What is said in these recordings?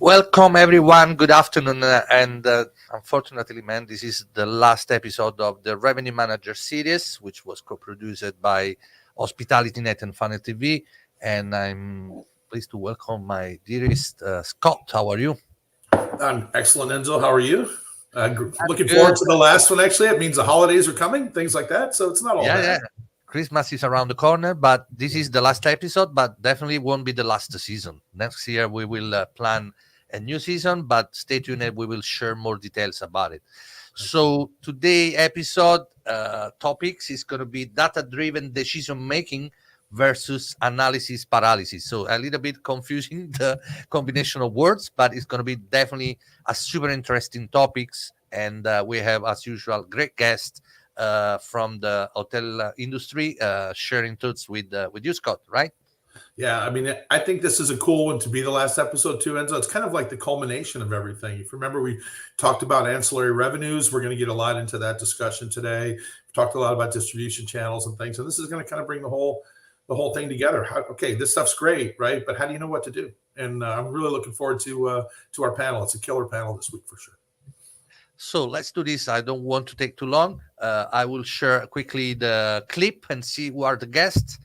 Welcome everyone. Good afternoon. Unfortunately, man, this is the last episode of the Revenue Manager series, which was co-produced by HospitalityNet and Funnel TV. And I'm pleased to welcome my dearest Scott. How are you? I'm excellent, Enzo. How are you? Looking good. forward to the last one. Actually, it means the holidays are coming, things like that. So it's not all bad. Yeah. Christmas is around the corner, but this is the last episode, but definitely won't be the last season. Next year, we will plan a new season, but stay tuned and we will share more details about it. So today episode topics is going to be data-driven decision-making versus analysis paralysis. So a little bit confusing, the combination of words, but it's going to be definitely a super interesting topics. And we have, as usual, great guests from the hotel industry, sharing thoughts with you, Scott, right? Yeah, I mean, I think this is a cool one to be the last episode too, Enzo. It's kind of like the culmination of everything. If you remember, we talked about ancillary revenues. We're going to get a lot into that discussion today. We talked a lot about distribution channels and things, and this is going to kind of bring the whole thing together. Okay, this stuff's great, right? But how do you know what to do? And I'm really looking forward to our panel. It's a killer panel this week for sure. So let's do this. I don't want to take too long. I will share quickly the clip and see who are the guests,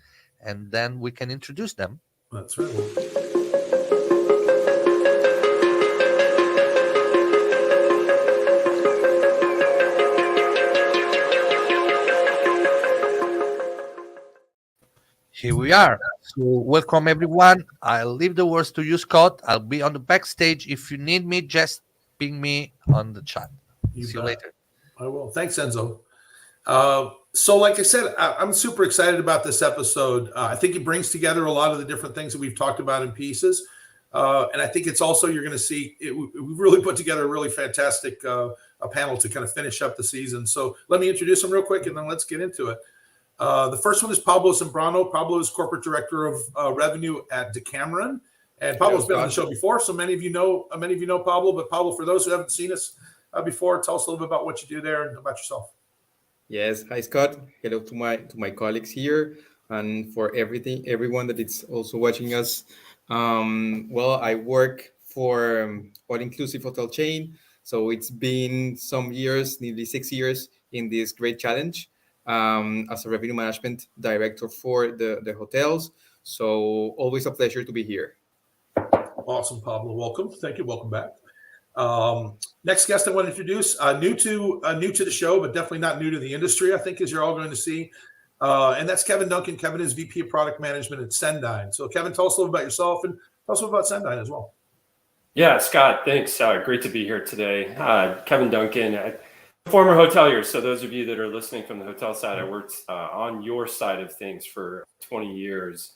and then we can introduce them. That's right. Here we are. So welcome everyone. I'll leave the words to you, Scott. I'll be on the backstage. If you need me, just ping me on the chat. See you later. I will. Thanks, Enzo. So like I said, I'm super excited about this episode. I think it brings together a lot of the different things that we've talked about in pieces. And I think it's also, you're going to see, we've really put together a really fantastic a panel to kind of finish up the season. So let me introduce them real quick and then let's get into it. The first one is Pablo Sombrano. Pablo is Corporate Director of Revenue at Decameron. And Pablo's been on the show before, so many of you know Pablo. But Pablo, for those who haven't seen us before, tell us a little bit about what you do there and about yourself. Yes, hi Scott. Hello to my colleagues here, and for everyone that is also watching us. Well, I work for all-inclusive hotel chain, so it's been some years, nearly 6 years, in this great challenge as a revenue management director for the hotels. So always a pleasure to be here. Awesome, Pablo. Welcome. Thank you. Welcome back. Next guest I want to introduce, new to the show, but definitely not new to the industry, I think, as you're all going to see. And that's Kevin Duncan. Kevin is VP of Product Management at Sendine. So Kevin, tell us a little about yourself and tell us a little about Sendine as well. Yeah, Scott, thanks. Great to be here today. Kevin Duncan, former hotelier. So those of you that are listening from the hotel side, I worked on your side of things for 20 years.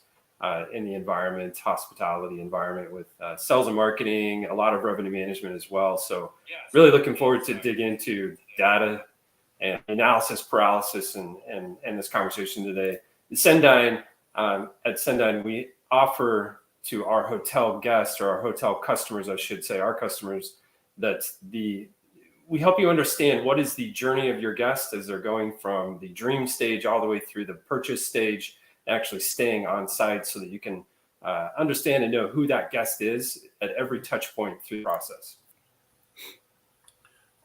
In the environment, hospitality environment with sales and marketing, a lot of revenue management as well. So really looking forward to dig into data and analysis paralysis and this conversation today. At Sendine, we offer to our hotel guests or our hotel customers, I should say, our customers, we help you understand what is the journey of your guests as they're going from the dream stage all the way through the purchase stage, actually staying on site so that you can understand and know who that guest is at every touch point through the process.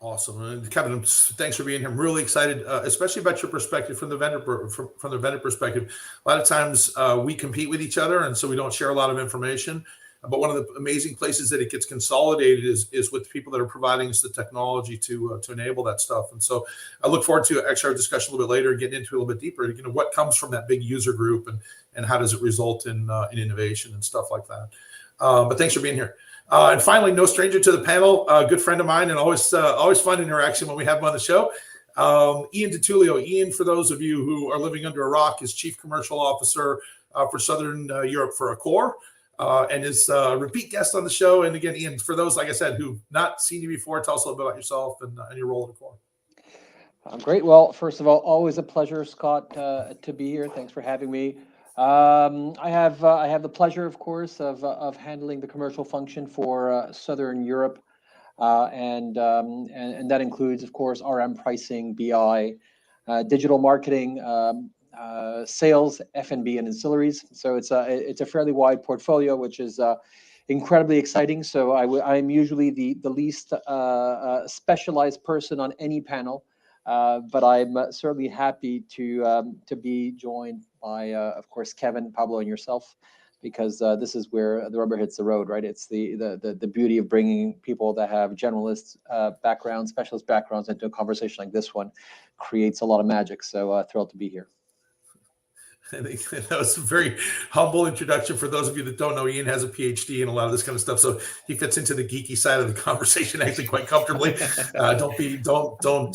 Awesome. And Kevin, thanks for being here. I'm really excited, especially about your perspective from the vendor perspective. A lot of times we compete with each other, and so we don't share a lot of information. But one of the amazing places that it gets consolidated is with people that are providing us the technology to enable that stuff. And so I look forward to actually our discussion a little bit later and getting into it a little bit deeper. You know, what comes from that big user group and how does it result in innovation and stuff like that. But thanks for being here. And finally, no stranger to the panel, a good friend of mine and always fun interaction when we have him on the show. Ian DiTullio. Ian, for those of you who are living under a rock, is Chief Commercial Officer for Southern Europe for Accor. And is a repeat guest on the show. And again, Ian, for those, like I said, who've not seen you before, tell us a little bit about yourself and your role at Accor. Great. Well, first of all, always a pleasure, Scott, to be here. Thanks for having me. I have the pleasure, of course, of handling the commercial function for Southern Europe, and that includes, of course, RM pricing, BI, digital marketing, sales, F&B, and ancillaries. So it's a fairly wide portfolio, which is incredibly exciting. So I'm usually the least specialized person on any panel, but I'm certainly happy to be joined by, of course, Kevin, Pablo, and yourself, because this is where the rubber hits the road, right? It's the beauty of bringing people that have generalist backgrounds, specialist backgrounds into a conversation like this one creates a lot of magic. So thrilled to be here. I think that was a very humble introduction. For those of you that don't know, Ian has a PhD in a lot of this kind of stuff, so he fits into the geeky side of the conversation actually quite comfortably. Don't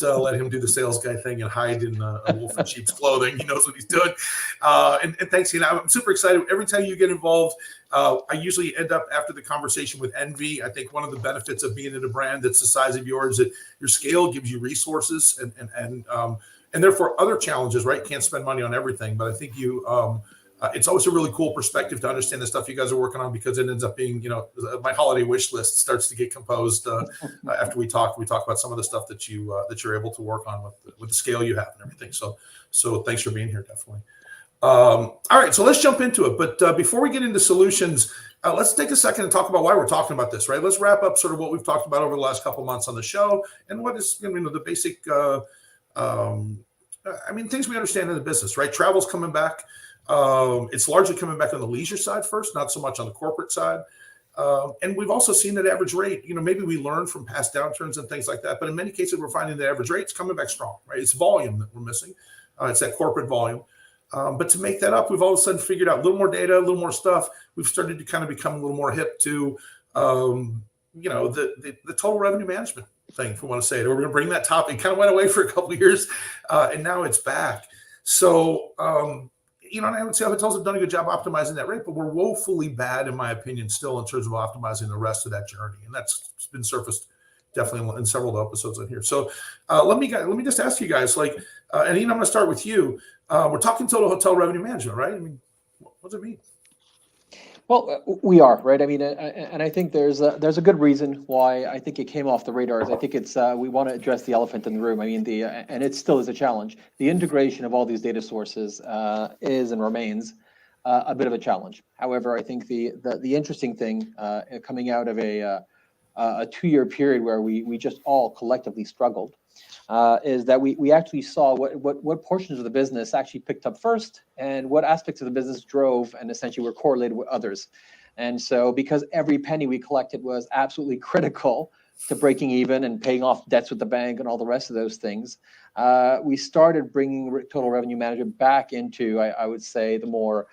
let him do the sales guy thing and hide in a wolf in sheep's clothing. He knows what he's doing. And thanks, Ian. I'm super excited. Every time you get involved, I usually end up after the conversation with envy. I think one of the benefits of being in a brand that's the size of yours, that your scale gives you resources and therefore other challenges, right? Can't spend money on everything, but I think it's always a really cool perspective to understand the stuff you guys are working on, because it ends up being, my holiday wish list starts to get composed after we talk. We talk about some of the stuff that you're able to work on with the scale you have and everything. So thanks for being here, definitely. All right, so let's jump into it. But before we get into solutions, let's take a second and talk about why we're talking about this, right? Let's wrap up sort of what we've talked about over the last couple of months on the show, and what is the basic things we understand in the business, right? Travel's coming back. It's largely coming back on the leisure side first, not so much on the corporate side. And we've also seen that average rate, maybe we learned from past downturns and things like that, but in many cases, we're finding the average rate's coming back strong, right? It's volume that we're missing. It's that corporate volume. But to make that up, we've all of a sudden figured out a little more data, a little more stuff. We've started to kind of become a little more hip to, the total revenue management thing, if we want to say it. We're going to bring that topic. It kind of went away for a couple of years, and now it's back. So, and I would say hotels have done a good job optimizing that rate, but we're woefully bad, in my opinion, still in terms of optimizing the rest of that journey. And that's been surfaced definitely in several episodes in here. So let me just ask you guys, and Ian, I'm going to start with you. We're talking total hotel revenue management, right? I mean, what does it mean? Well, we are, right. I mean, and I think there's a good reason why I think it came off the radars. I think it's we want to address the elephant in the room. I mean, and it still is a challenge. The integration of all these data sources is and remains a bit of a challenge. However, I think the interesting thing coming out of a 2-year period where we just all collectively struggled is that we actually saw what portions of the business actually picked up first, and what aspects of the business drove and essentially were correlated with others. And so because every penny we collected was absolutely critical to breaking even and paying off debts with the bank and all the rest of those things, we started bringing total revenue management back into, I would say, the more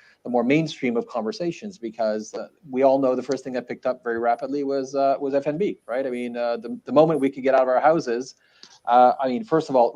mainstream of conversations, because we all know the first thing that picked up very rapidly was F&B, right? I mean, the moment we could get out of our houses, first of all,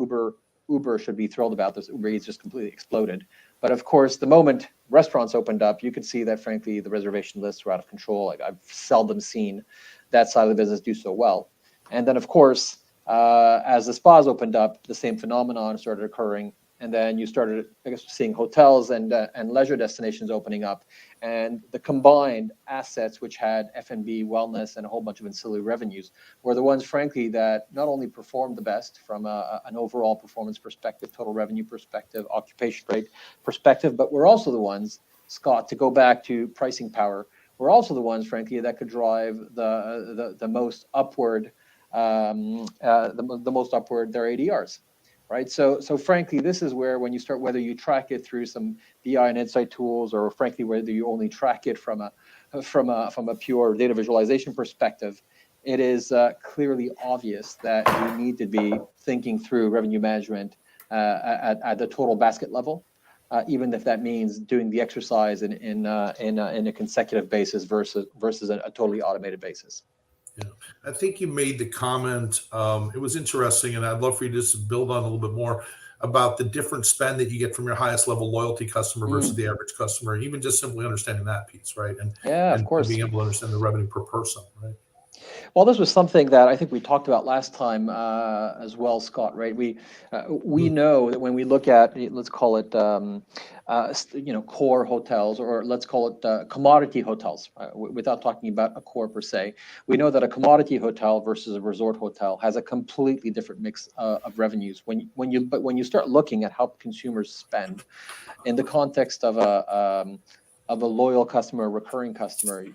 Uber should be thrilled about this. Uber Eats just completely exploded. But of course, the moment restaurants opened up, you could see that, frankly, the reservation lists were out of control. I've seldom seen that side of the business do so well. And then, of course, as the spas opened up, the same phenomenon started occurring. And then you started, I guess, seeing hotels and leisure destinations opening up, and the combined assets, which had F&B, wellness, and a whole bunch of ancillary revenues, were the ones, frankly, that not only performed the best from an overall performance perspective, total revenue perspective, occupation rate perspective, but were also the ones, Scott, to go back to pricing power, were also the ones, frankly, that could drive the most upward, the most upward their ADRs. Right. So frankly, this is where, when you start, whether you track it through some BI and insight tools, or frankly, whether you only track it from a pure data visualization perspective, it is clearly obvious that you need to be thinking through revenue management at the total basket level, even if that means doing the exercise in a consecutive basis versus a totally automated basis. Yeah, I think you made the comment. It was interesting, and I'd love for you to just build on a little bit more about the different spend that you get from your highest level loyalty customer versus the average customer, and even just simply understanding that piece, right? And of course, being able to understand the revenue per person, right? Well, this was something that I think we talked about last time as well, Scott. Right? We know that when we look at, let's call it, core hotels, or let's call it commodity hotels, without talking about a core per se, we know that a commodity hotel versus a resort hotel has a completely different mix of revenues. When you start looking at how consumers spend in the context of of a loyal customer, recurring customer,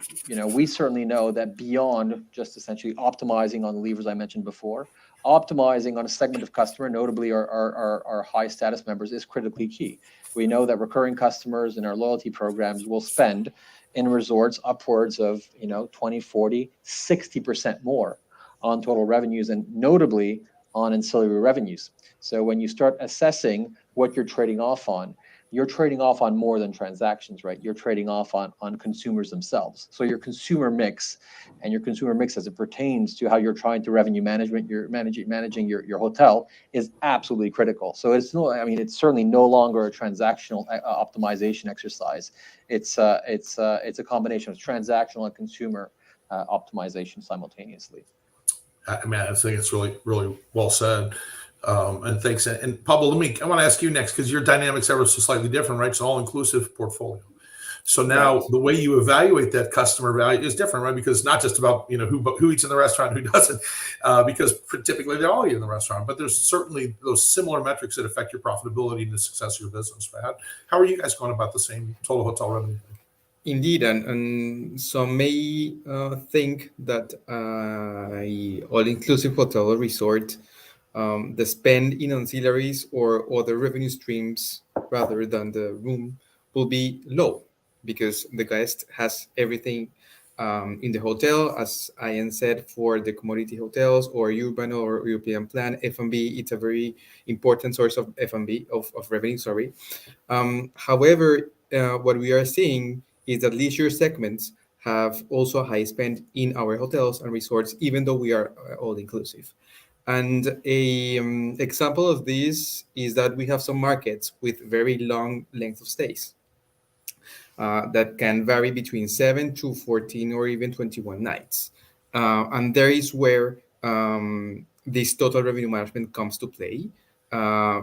we certainly know that beyond just essentially optimizing on the levers I mentioned before, optimizing on a segment of customer, notably our high status members, is critically key. We know that recurring customers in our loyalty programs will spend in resorts upwards of 20, 40, 60% more on total revenues, and notably on ancillary revenues. So when you start assessing what you're trading off on, you're trading off on more than transactions, right? You're trading off on consumers themselves. So your consumer mix as it pertains to how you're trying to revenue management, you're managing your hotel, is absolutely critical. So it's certainly no longer a transactional optimization exercise. It's a combination of transactional and consumer optimization simultaneously. I think it's really, really well said. And thanks. And Pablo, I want to ask you next, because your dynamics ever so slightly different, right? It's all inclusive portfolio. So now the way you evaluate that customer value is different, right? Because it's not just about who eats in the restaurant, who doesn't, because typically they all eat in the restaurant. But there's certainly those similar metrics that affect your profitability and the success of your business. Right? How are you guys going about the same total hotel revenue? Indeed, and some may think that all-inclusive hotel or resort, the spend in ancillaries or other revenue streams rather than the room will be low, because the guest has everything in the hotel. As Ian said, for the commodity hotels or urban or European plan, F&B, it's a very important source of F&B, of revenue, sorry. However, what we are seeing is that leisure segments have also high spend in our hotels and resorts, even though we are all inclusive. And a example of this is that we have some markets with very long length of stays that can vary between 7 to 14 or even 21 nights. And there is where this total revenue management comes to play.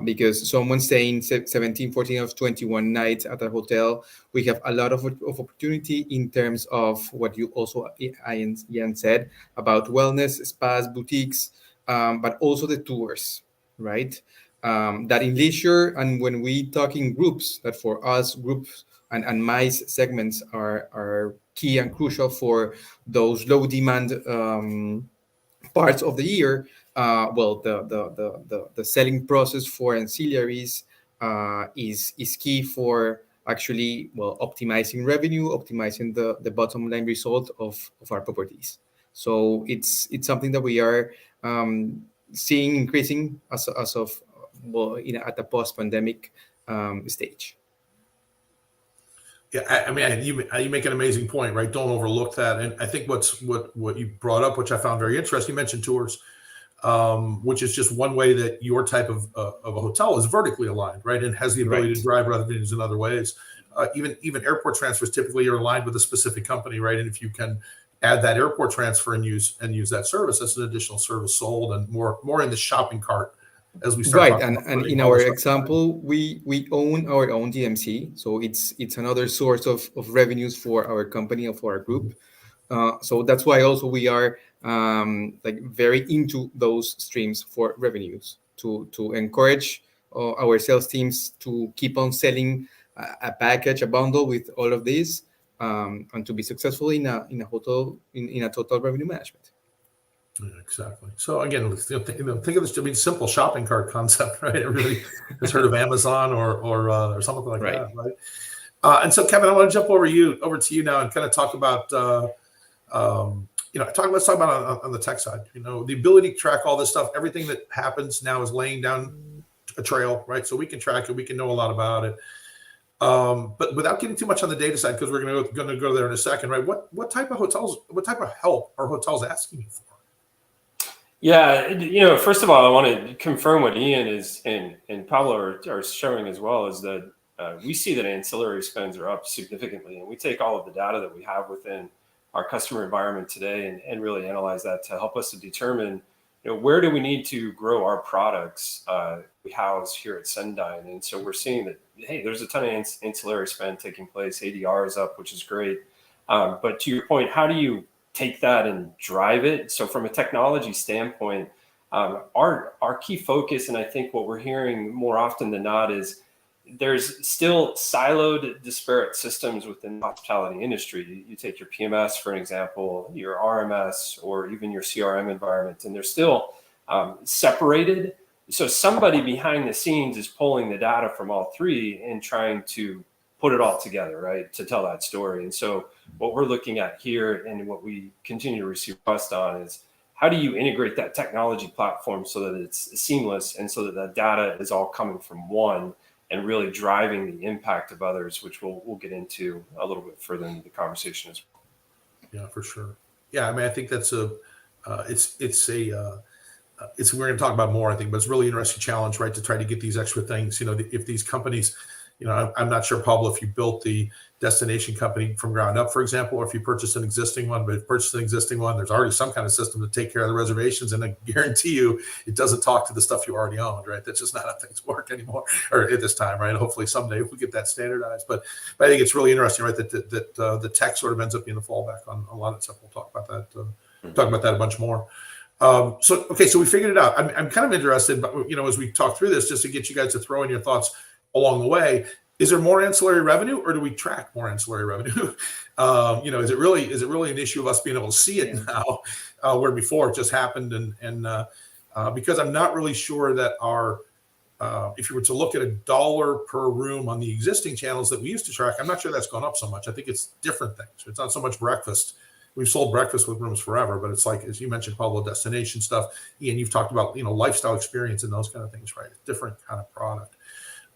Because someone staying 17, 14 of 21 nights at a hotel, we have a lot of opportunity in terms of what you also, Ian said, about wellness, spas, boutiques, but also the tours, right? That in leisure, and when we talk in groups, that for us, groups and MICE segments are key and crucial for those low demand parts of the year. The selling process for ancillaries is key for actually optimizing revenue, optimizing the bottom line result of our properties. So it's something that we are seeing increasing as of at the post-pandemic stage. Yeah, you make an amazing point, right? Don't overlook that. And I think what you brought up, which I found very interesting, you mentioned tours, which is just one way that your type of a hotel is vertically aligned, right? And has the ability to drive revenues in other ways. Even airport transfers typically are aligned with a specific company, right? And if you can add that airport transfer and use that service, that's an additional service sold and more in the shopping cart. As we start right, and in our example, we own our own DMC, so it's another source of revenues for our company or for our group. So that's why also we are very into those streams for revenues to encourage our sales teams to keep on selling a package, a bundle with all of these, and to be successful in a hotel in a total revenue management. Yeah, exactly. So again, think of this to be a simple shopping cart concept, right? Everybody has heard of Amazon or something like that, right? And so, Kevin, I want to jump over to you now and kind of talk about let's talk about on the tech side. The ability to track all this stuff. Everything that happens now is laying down a trail, right? So we can track it. We can know a lot about it. But without getting too much on the data side, because we're going to go there in a second, right? What type of help are hotels asking you for? Yeah, first of all, I want to confirm what Ian and Pablo are showing as well, is that we see that ancillary spends are up significantly, and we take all of the data that we have within our customer environment today and really analyze that to help us to determine, where do we need to grow our products we house here at Sendine. And so we're seeing that, hey, there's a ton of ancillary spend taking place. ADR is up, which is great. But to your point, how do you take that and drive it? So from a technology standpoint, our key focus, and I think what we're hearing more often than not, is there's still siloed, disparate systems within the hospitality industry. You take your PMS, for an example, your RMS, or even your CRM environment, and they're still separated. So somebody behind the scenes is pulling the data from all three and trying to put it all together, right, to tell that story. And so what we're looking at here and what we continue to receive requests on is, how do you integrate that technology platform so that it's seamless and so that the data is all coming from one and really driving the impact of others, which we'll get into a little bit further into the conversation as well. Yeah, for sure. Yeah, I mean, I think that's we're going to talk about more, I think, but it's a really interesting challenge, right, to try to get these extra things. If these companies, I'm not sure, Pablo, if you built the destination company from ground up, for example, or if you purchased an existing one, but if you purchased an existing one, there's already some kind of system to take care of the reservations. And I guarantee you it doesn't talk to the stuff you already owned, right? That's just not how things work anymore, or at this time, right? Hopefully someday we get that standardized. But I think it's really interesting, right, that the tech sort of ends up being the fallback on a lot of stuff. We'll talk about that a bunch more. So we figured it out. I'm kind of interested, but as we talk through this, just to get you guys to throw in your thoughts along the way. Is there more ancillary revenue, or do we track more ancillary revenue? Is it really an issue of us being able to see it now, where before it just happened? And because I'm not really sure that if you were to look at $1 per room on the existing channels that we used to track, I'm not sure that's gone up so much. I think it's different things. It's not so much breakfast. We've sold breakfast with rooms forever, but it's like, as you mentioned, Pablo, destination stuff. Ian, you've talked about, lifestyle experience and those kind of things, right? Different kind of product.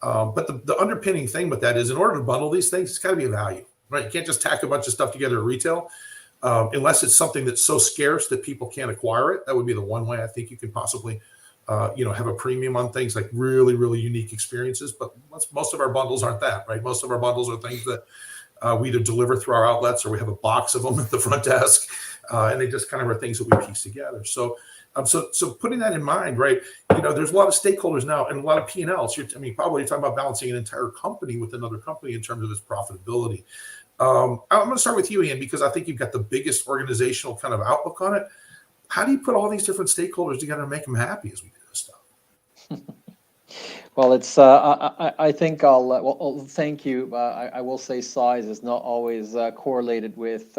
But the underpinning thing with that is, in order to bundle these things, it's got to be a value, right? You can't just tack a bunch of stuff together at retail unless it's something that's so scarce that people can't acquire it. That would be the one way I think you can possibly, have a premium on things like really, really unique experiences. But most of our bundles aren't that, right? Most of our bundles are things that we either deliver through our outlets, or we have a box of them at the front desk, and they just kind of are things that we piece together. So putting that in mind, right? There's a lot of stakeholders now and a lot of P&Ls. Probably you're talking about balancing an entire company with another company in terms of its profitability. I'm going to start with you, Ian, because I think you've got the biggest organizational kind of outlook on it. How do you put all these different stakeholders together and make them happy as we do this stuff? Well, it's. I think I'll thank you. I will say size is not always correlated with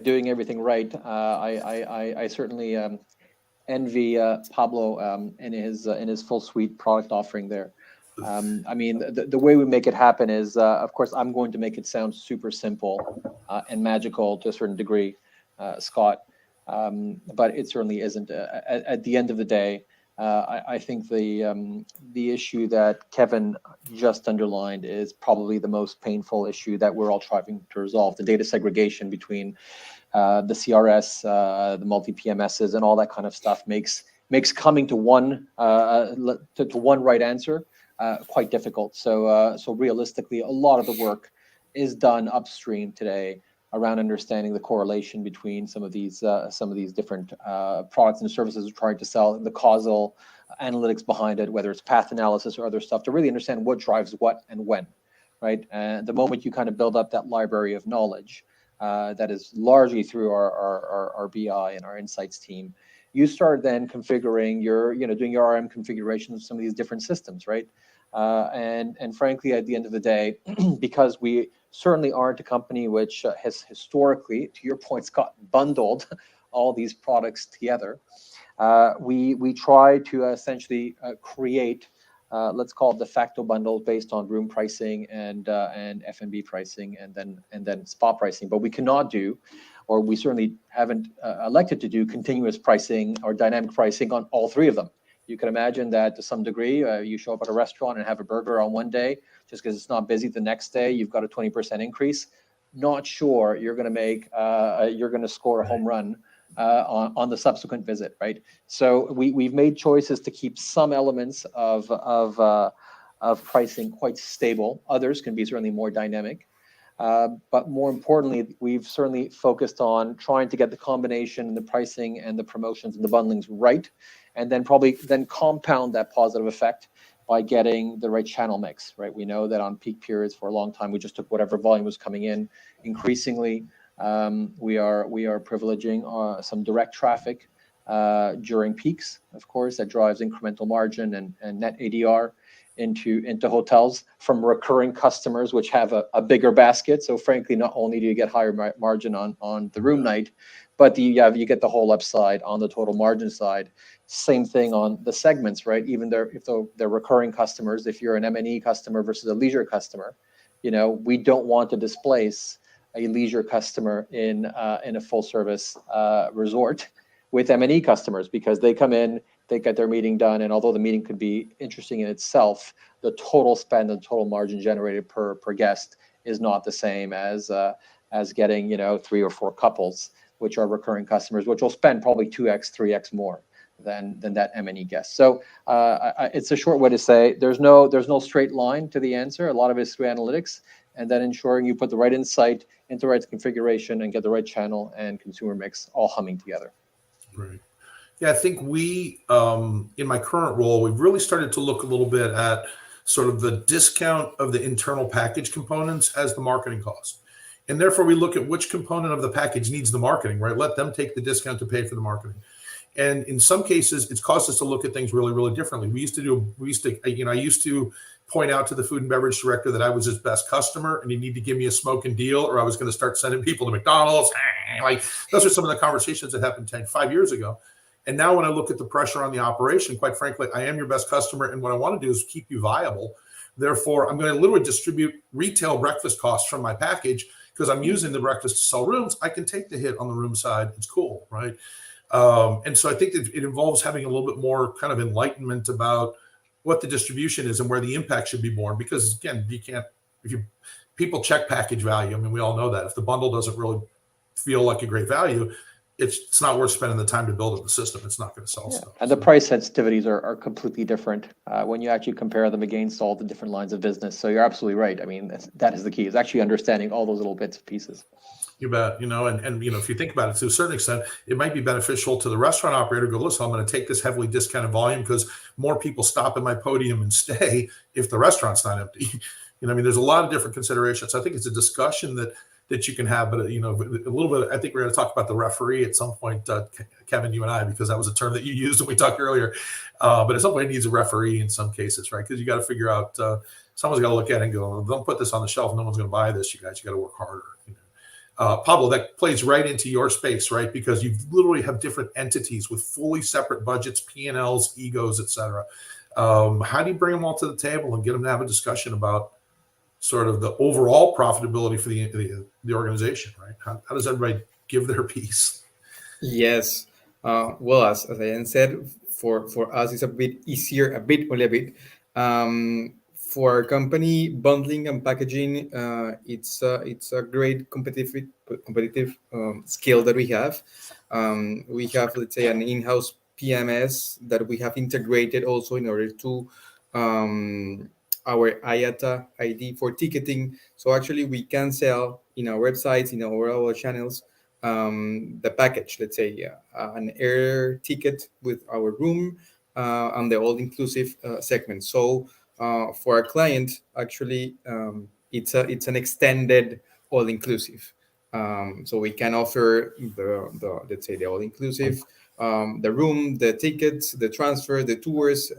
doing everything right. I certainly envy Pablo in his full suite product offering there. The way we make it happen is, of course, I'm going to make it sound super simple and magical to a certain degree, Scott, but it certainly isn't. At the end of the day, I think the issue that Kevin just underlined is probably the most painful issue that we're all trying to resolve: the data segregation between the CRS, the multi-PMSs, and all that kind of stuff makes coming to one right answer quite difficult. So realistically, a lot of the work is done upstream today around understanding the correlation between some of these different products and services we're trying to sell, the causal analytics behind it, whether it's path analysis or other stuff, to really understand what drives what and when, right? And the moment you kind of build up that library of knowledge, that is largely through our BI and our insights team, you start then configuring doing your RM configurations of some of these different systems, right? And frankly, at the end of the day, because we certainly aren't a company which has historically, to your point, Scott, bundled all these products together, we try to essentially create, let's call it de facto bundles based on room pricing and F&B pricing and then spot pricing. But we cannot do, or we certainly haven't elected to do, continuous pricing or dynamic pricing on all three of them. You can imagine that to some degree, you show up at a restaurant and have a burger on one day, just because it's not busy. The next day, you've got a 20% increase. Not sure you're going to score a home run on the subsequent visit, right? So we've made choices to keep some elements of pricing quite stable. Others can be certainly more dynamic. But more importantly, we've certainly focused on trying to get the combination and the pricing and the promotions and the bundlings right, and then compound that positive effect by getting the right channel mix, right? We know that on peak periods for a long time, we just took whatever volume was coming in. Increasingly, we are privileging some direct traffic during peaks, of course, that drives incremental margin and net ADR. into hotels from recurring customers, which have a bigger basket. So frankly, not only do you get higher margin on the room night, but you get the whole upside on the total margin side. Same thing on the segments, right? Even if they're recurring customers, if you're an M&E customer versus a leisure customer, we don't want to displace a leisure customer in a full service resort with M&E customers, because they come in, they get their meeting done, and although the meeting could be interesting in itself, the total spend and total margin generated per guest is not the same as getting 3 or 4 couples, which are recurring customers, which will spend probably 2x, 3x more than that M&E guest. So it's a short way to say there's no straight line to the answer. A lot of it is through analytics, and then ensuring you put the right insight into the right configuration and get the right channel and consumer mix all humming together. Right. Yeah, I think we, in my current role, we've really started to look a little bit at sort of the discount of the internal package components as the marketing cost. And therefore, we look at which component of the package needs the marketing, right? Let them take the discount to pay for the marketing. And in some cases, it's caused us to look at things really, really differently. I used to point out to the food and beverage director that I was his best customer and he needed to give me a smoking deal, or I was going to start sending people to McDonald's. Like, those are some of the conversations that happened 5 years ago. And now when I look at the pressure on the operation, quite frankly, I am your best customer. And what I want to do is keep you viable. Therefore, I'm going to literally distribute retail breakfast costs from my package, because I'm using the breakfast to sell rooms. I can take the hit on the room side. It's cool, right? And so I think it involves having a little bit more kind of enlightenment about what the distribution is and where the impact should be born. Because again, people check package value. I mean, we all know that if the bundle doesn't really feel like a great value, it's not worth spending the time to build up the system. It's not going to sell stuff. And the price sensitivities are completely different when you actually compare them against all the different lines of business. So you're absolutely right. I mean, that is the key, is actually understanding all those little bits and pieces. You bet. And if you think about it, to a certain extent, it might be beneficial to the restaurant operator to go, listen, I'm going to take this heavily discounted volume because more people stop at my podium and stay if the restaurant's not empty. There's a lot of different considerations. I think it's a discussion that you can have, but a little bit. I think we're going to talk about the referee at some point, Kevin, you and I, because that was a term that you used when we talked earlier. But at some point, it needs a referee in some cases, right? Because you got to figure out. Someone's got to look at it and go, "Don't put this on the shelf. No one's going to buy this. You guys, you got to work harder." Pablo, that plays right into your space, right? Because you literally have different entities with fully separate budgets, P&Ls, egos, et cetera. How do you bring them all to the table and get them to have a discussion about sort of the overall profitability for the organization, right? How does everybody give their piece? Yes. Well, as Ian said, for us, it's a bit easier, only a bit. For a company, bundling and packaging, it's a great competitive skill that we have. We have, let's say, an in-house PMS that we have integrated also in order to our IATA ID for ticketing. So actually, we can sell in our websites, in our channels, the package. Let's say an air ticket with our room and the all-inclusive segment. So for a client, actually, it's an extended all-inclusive. So we can offer the let's say the all-inclusive, the room, the tickets, the transfer, the tours,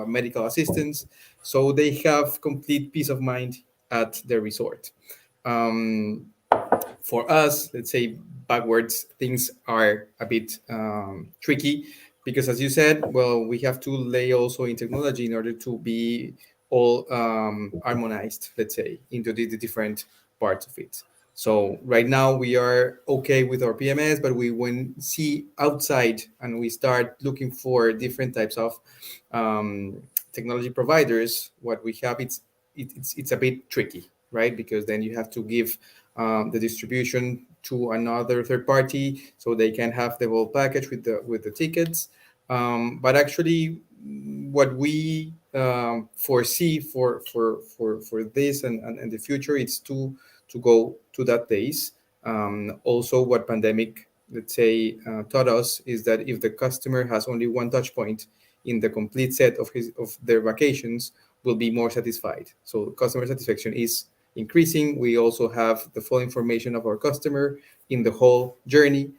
medical assistance. So they have complete peace of mind at the resort. For us, let's say backwards, things are a bit tricky because, as you said, well, we have to lay also in technology in order to be all harmonized, let's say, into the different parts of it. So right now we are okay with our PMS, but we see outside and we start looking for different types of technology providers. What we have, it's a bit tricky, right? Because then you have to give the distribution to another third party so they can have the whole package with the tickets. But actually, what we foresee for this and the future, it's to go to that base. Also, what pandemic, let's say, taught us is that if the customer has only one touch point in the complete set of their vacations, will be more satisfied. So customer satisfaction is increasing. We also have the full information of our customer in the whole journey.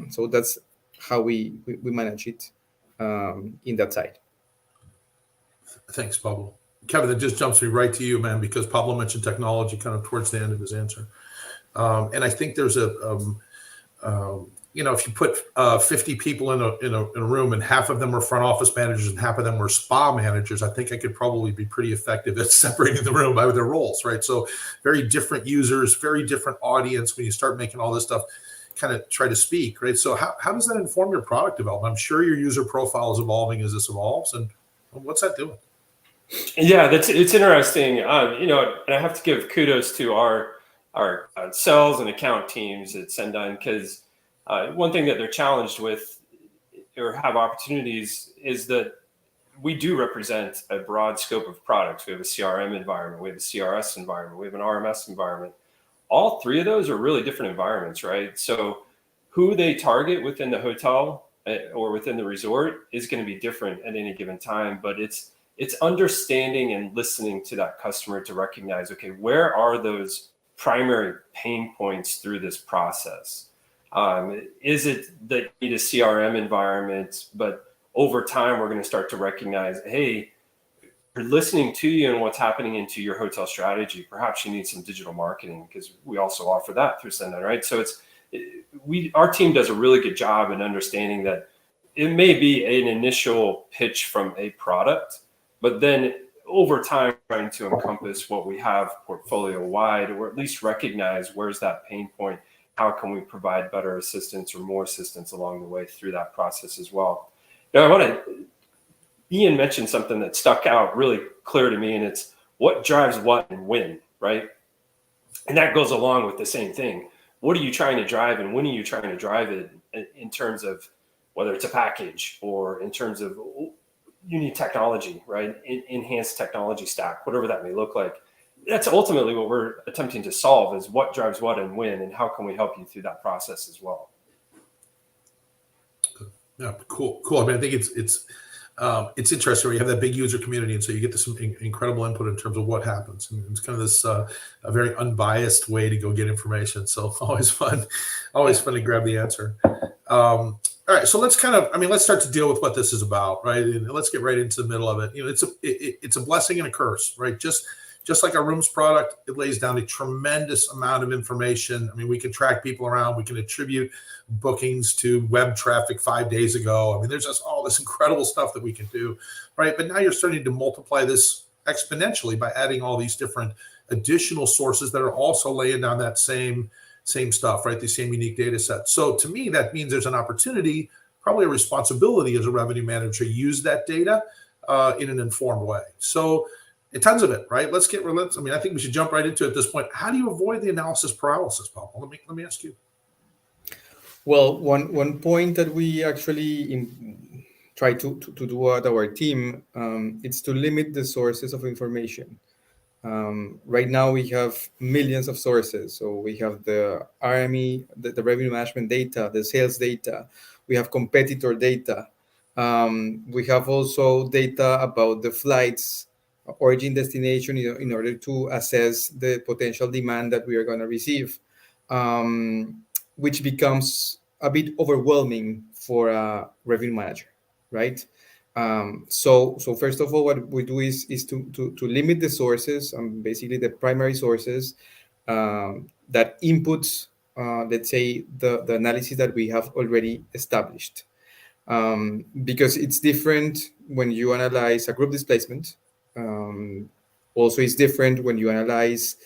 So that's how we manage it in that side. Thanks, Pablo. Kevin, that just jumps me right to you, man, because Pablo mentioned technology kind of towards the end of his answer. And I think there's if you put 50 people in a room and half of them were front office managers and half of them were spa managers, I think I could probably be pretty effective at separating the room by their roles, right? So very different users, very different audience. When you start making all this stuff kind of try to speak, right? So how does that inform your product development? I'm sure your user profile is evolving as this evolves, and what's that doing? Yeah, it's interesting. And I have to give kudos to our sales and account teams at Sendine, because one thing that they're challenged with or have opportunities is that we do represent a broad scope of products. We have a CRM environment, we have a CRS environment, we have an RMS environment. All three of those are really different environments, right? So who they target within the hotel or within the resort is going to be different at any given time, but it's understanding and listening to that customer to recognize, okay, where are those primary pain points through this process? Is it that you need a CRM environment, but over time we're going to start to recognize, hey, we're listening to you and what's happening into your hotel strategy. Perhaps you need some digital marketing, because we also offer that through Sendine, right? So our team does a really good job in understanding that it may be an initial pitch from a product, but then over time trying to encompass what we have portfolio wide, or at least recognize where's that pain point. How can we provide better assistance or more assistance along the way through that process as well? Now, Ian mentioned something that stuck out really clear to me, and it's what drives what and when, right? And that goes along with the same thing. What are you trying to drive, and when are you trying to drive it, in terms of whether it's a package or in terms of you need technology, right? Enhanced technology stack, whatever that may look like. That's ultimately what we're attempting to solve, is what drives what and when, and how can we help you through that process as well. Yeah, cool. I mean, I think it's interesting where you have that big user community, and so you get some incredible input in terms of what happens. And it's kind of this a very unbiased way to go get information. So always fun to grab the answer. All right, so let's start to deal with what this is about, right? And let's get right into the middle of it. It's a blessing and a curse, right? Just like our rooms product, it lays down a tremendous amount of information. I mean, we can track people around. We can attribute bookings to web traffic 5 days ago. I mean, there's just all this incredible stuff that we can do, right? But now you're starting to multiply this exponentially by adding all these different additional sources that are also laying down that same stuff, right? These same unique data sets. So to me, that means there's an opportunity, probably a responsibility as a revenue manager to use that data in an informed way. So tons of it, right? I think we should jump right into it at this point. How do you avoid the analysis paralysis, Pablo? Let me ask you. Well, one point that we actually try to do at our team, it's to limit the sources of information. Right now we have millions of sources. So we have the RME, the revenue management data, the sales data, we have competitor data. We have also data about the flights, origin, destination, in order to assess the potential demand that we are going to receive, which becomes a bit overwhelming for a revenue manager, right? So first of all, what we do is to limit the sources, basically the primary sources that inputs, let's say, the analysis that we have already established. Because it's different when you analyze a group displacement. Also, it's different when you analyze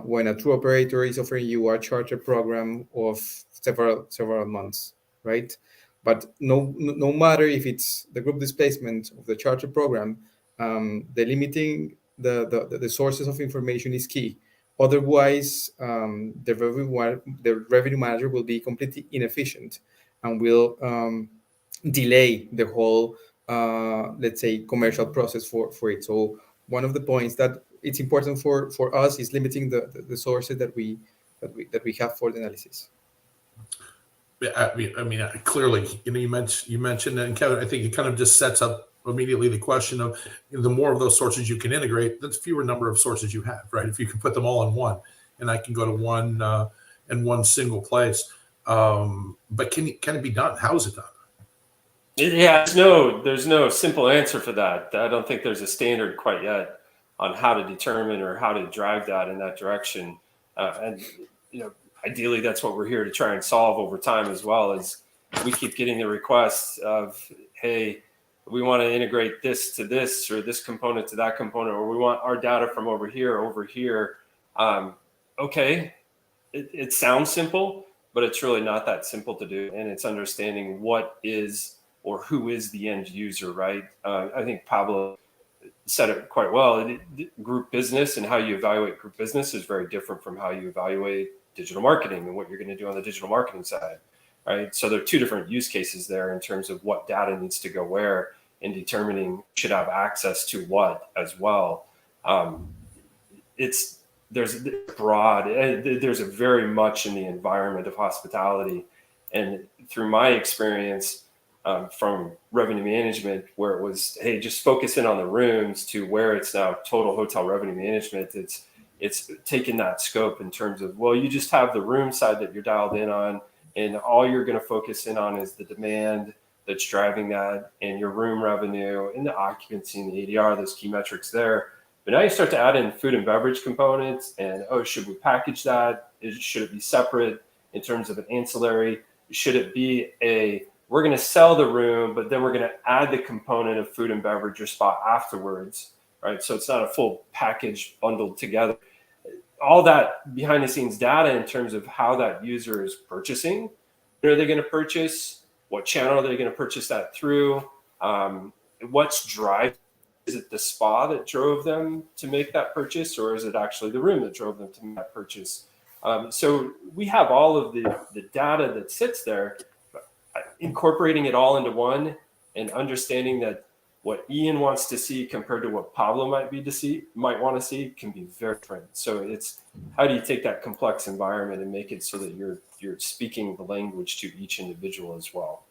when a tour operator is offering you a charter program of several months, right? But no matter if it's the group displacement of the charter program, the limiting the sources of information is key. Otherwise, the revenue manager will be completely inefficient and will delay the whole, let's say, commercial process for it. So one of the points that it's important for us is limiting the sources that we have for the analysis. I mean, clearly, you mentioned that, and Kevin, I think it kind of just sets up immediately the question of the more of those sources you can integrate, the fewer number of sources you have, right? If you can put them all in one, and I can go to one in one single place, but can it be done? How is it done? Yeah, there's no simple answer for that. I don't think there's a standard quite yet on how to determine or how to drive that in that direction. And ideally, that's what we're here to try and solve over time as well. As we keep getting the requests of, hey, we want to integrate this to this, or this component to that component, or we want our data from over here. Okay, it sounds simple, but it's really not that simple to do. And it's understanding what is or who is the end user, right? I think Pablo said it quite well. Group business and how you evaluate group business is very different from how you evaluate digital marketing and what you're going to do on the digital marketing side, right? So there are two different use cases there in terms of what data needs to go where and determining who should have access to what as well. There's a very much in the environment of hospitality. And through my experience from revenue management, where it was, hey, just focus in on the rooms, to where it's now total hotel revenue management, it's taken that scope in terms of, well, you just have the room side that you're dialed in on, and all you're going to focus in on is the demand that's driving that, and your room revenue and the occupancy and the ADR, those key metrics there. But now you start to add in food and beverage components, and should we package that? Should it be separate in terms of an ancillary? Should it be we're going to sell the room, but then we're going to add the component of food and beverage or spa afterwards, right? So it's not a full package bundled together. All that behind the scenes data in terms of how that user is purchasing. What are they going to purchase? What channel are they going to purchase that through? What's driving? Is it the spa that drove them to make that purchase, or is it actually the room that drove them to make that purchase? So we have all of the data that sits there, incorporating it all into one and understanding that what Ian wants to see compared to what Pablo might want to see can be very different. So it's, how do you take that complex environment and make it so that you're speaking the language to each individual as well?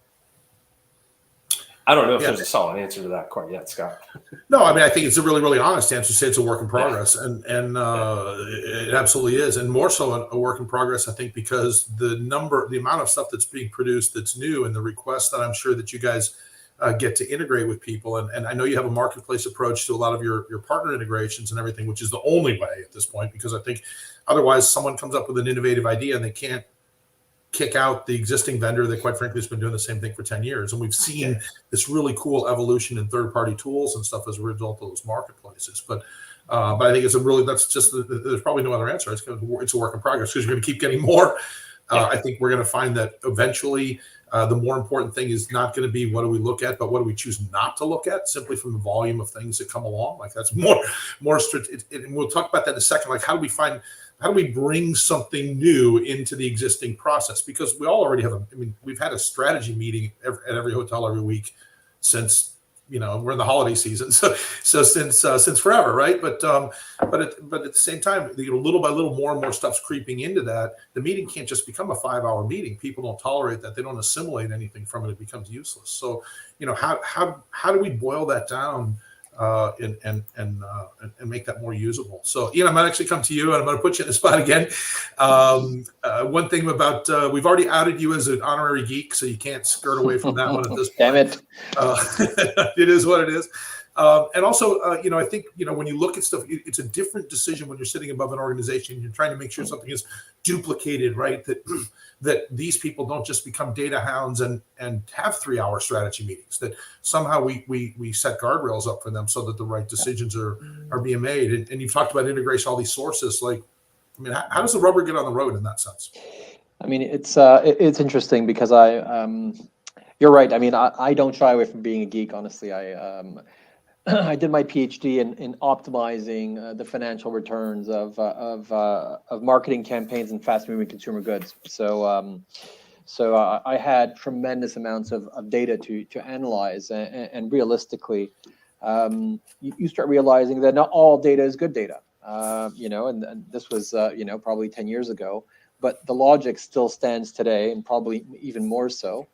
I don't know if there's a solid answer to that quite yet, Scott. No, I mean, I think it's a really, really honest answer. Say it's a work in progress, and it absolutely is, and more so a work in progress. I think because the amount of stuff that's being produced that's new, and the requests that I'm sure that you guys get to integrate with people, and I know you have a marketplace approach to a lot of your partner integrations and everything, which is the only way at this point, because I think otherwise someone comes up with an innovative idea and they can't kick out the existing vendor that, quite frankly, has been doing the same thing for 10 years. And we've seen this really cool evolution in third-party tools and stuff as a result of those marketplaces. But I think there's probably no other answer. It's a work in progress, because you're going to keep getting more. I think we're going to find that eventually the more important thing is not going to be what do we look at, but what do we choose not to look at, simply from the volume of things that come along. Like, that's more and we'll talk about that in a second. Like, how do we bring something new into the existing process? Because we all already have we've had a strategy meeting at every hotel every week since, we're in the holiday season. So since forever, right? But at the same time, little by little, more and more stuff's creeping into that. The meeting can't just become a 5-hour meeting. People don't tolerate that. They don't assimilate anything from it. It becomes useless. So, how do we boil that down and make that more usable? So, Ian, I might actually come to you, and I'm going to put you in the spot again. One thing about we've already outed you as an honorary geek, so you can't skirt away from that one at this point. Damn it! It is what it is. And also, I think, when you look at stuff, it's a different decision when you're sitting above an organization. You're trying to make sure something is duplicated, right? That these people don't just become data hounds and have 3-hour strategy meetings. That somehow we set guardrails up for them so that the right decisions are being made. And you've talked about integration, all these sources. Like, how does the rubber get on the road in that sense? I mean, it's interesting because you're right. I mean, I don't shy away from being a geek. Honestly, I did my PhD in optimizing the financial returns of marketing campaigns and fast-moving consumer goods. So I had tremendous amounts of data to analyze, and realistically, you start realizing that not all data is good data. And this was probably 10 years ago, but the logic still stands today, and probably even more so.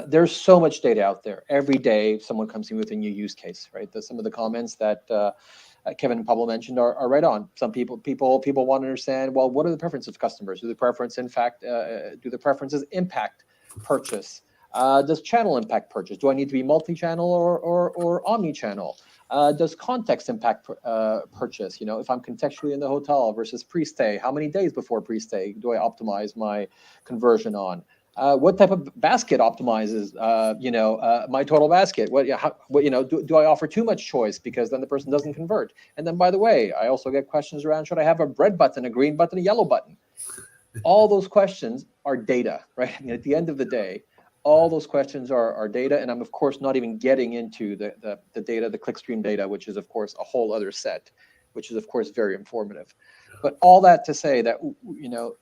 There's so much data out there. Every day, someone comes in with a new use case, right? Some of the comments that Kevin and Pablo mentioned are right on. Some people want to understand, well, what are the preferences of customers? Do the preferences impact purchase? Does channel impact purchase? Do I need to be multi-channel or omni-channel? Does context impact purchase? If I'm contextually in the hotel versus pre-stay, how many days before pre-stay do I optimize my conversion on? What type of basket optimizes, my total basket? Do I offer too much choice because then the person doesn't convert? And then, by the way, I also get questions around, should I have a red button, a green button, a yellow button? All those questions are data, right? At the end of the day, all those questions are data, and I'm of course not even getting into the data, the clickstream data, which is of course a whole other set, which is of course very informative. But all that to say that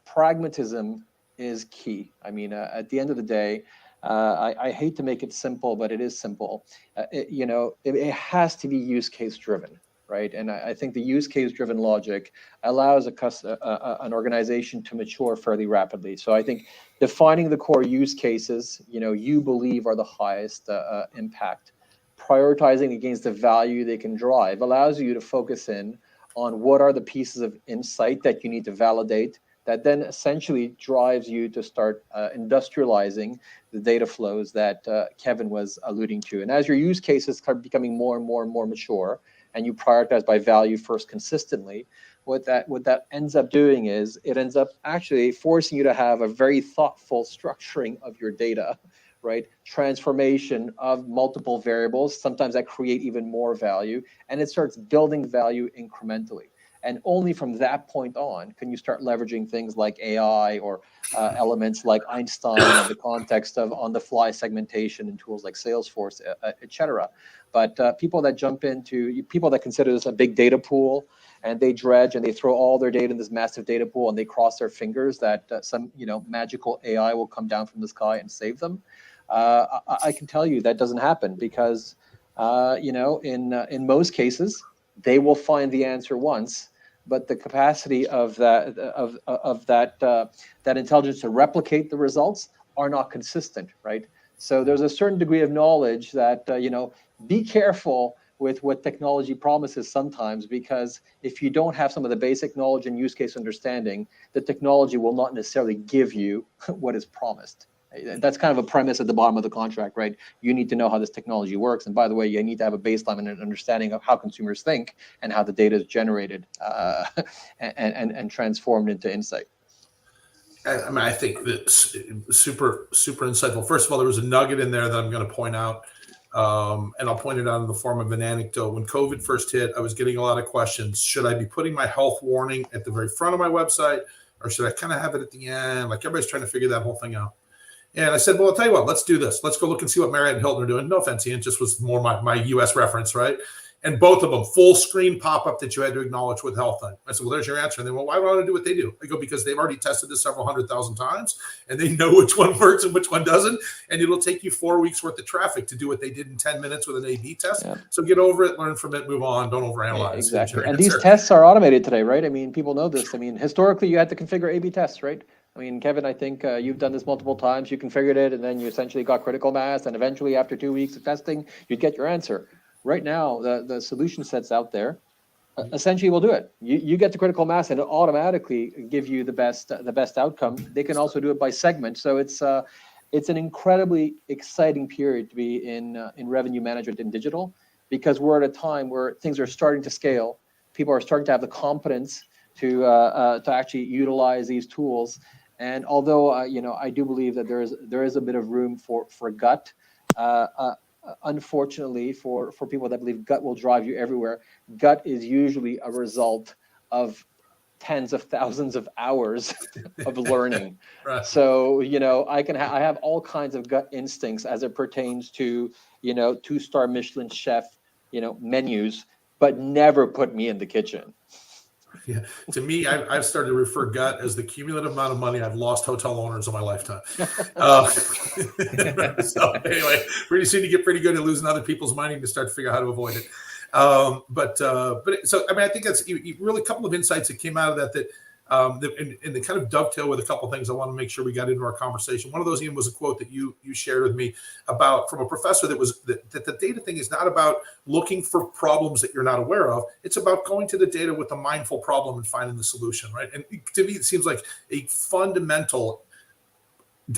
pragmatism is key. I mean, at the end of the day, I hate to make it simple, but it is simple. It has to be use case driven, right? And I think the use case driven logic allows an organization to mature fairly rapidly. So I think defining the core use cases, you believe are the highest impact, prioritizing against the value they can drive allows you to focus in on what are the pieces of insight that you need to validate, that then essentially drives you to start industrializing the data flows that Kevin was alluding to. And as your use cases start becoming more and more and more mature, and you prioritize by value first consistently, what that ends up doing is it ends up actually forcing you to have a very thoughtful structuring of your data, right? Transformation of multiple variables, sometimes that create even more value, and it starts building value incrementally. And only from that point on can you start leveraging things like AI or elements like Einstein in the context of on-the-fly segmentation and tools like Salesforce, et cetera. But people that consider this a big data pool, and they dredge and they throw all their data in this massive data pool, and they cross their fingers that some magical AI will come down from the sky and save them. I can tell you that doesn't happen because in most cases they will find the answer once, but the capacity of that intelligence to replicate the results are not consistent, right? So there's a certain degree of knowledge that be careful with what technology promises sometimes, because if you don't have some of the basic knowledge and use case understanding, the technology will not necessarily give you what is promised. That's kind of a premise at the bottom of the contract, right? You need to know how this technology works. And by the way, you need to have a baseline and an understanding of how consumers think and how the data is generated and transformed into insight. I mean, I think that's super, super insightful. First of all, there was a nugget in there that I'm going to point out, and I'll point it out in the form of an anecdote. When COVID first hit, I was getting a lot of questions. Should I be putting my health warning at the very front of my website, or should I kind of have it at the end? Like, everybody's trying to figure that whole thing out. And I said, well, I'll tell you what, let's do this. Let's go look and see what Marriott and Hilton are doing. No offense, Ian, just was more my US reference, right? And both of them, full screen pop-up that you had to acknowledge with health thing. I said, well, there's your answer. And then, well, why would I want to do what they do? I go, because they've already tested this several 100,000 times, and they know which one works and which one doesn't. And it'll take you 4 weeks worth of traffic to do what they did in 10 minutes with an A/B test. Yeah. So get over it, learn from it, move on. Don't overanalyze. Yeah, exactly. And these tests are automated today, right? I mean, people know this. I mean, historically, you had to configure A/B tests, right? I mean, Kevin, I think you've done this multiple times. You configured it, and then you essentially got critical mass, and eventually, after 2 weeks of testing, you'd get your answer. Right now, the solution sets out there essentially will do it. You get the critical mass, and it automatically give you the best outcome. They can also do it by segment. So it's an incredibly exciting period to be in revenue management in digital, because we're at a time where things are starting to scale. People are starting to have the competence to actually utilize these tools. And although I do believe that there is a bit of room for gut, unfortunately for people that believe gut will drive you everywhere, gut is usually a result of tens of thousands of hours of learning. Right. So I have all kinds of gut instincts as it pertains to 2-star Michelin chef menus, but never put me in the kitchen. Yeah, to me, I've started to refer gut as the cumulative amount of money I've lost hotel owners in my lifetime. So anyway, pretty soon you get pretty good at losing other people's money to start to figure out how to avoid it. But so I mean, I think that's really a couple of insights that came out of that and they kind of dovetail with a couple of things I want to make sure we got into our conversation. One of those, Ian, was a quote that you shared with me about from a professor that was that the data thing is not about looking for problems that you're not aware of. It's about going to the data with a mindful problem and finding the solution, right? And to me, it seems like a fundamental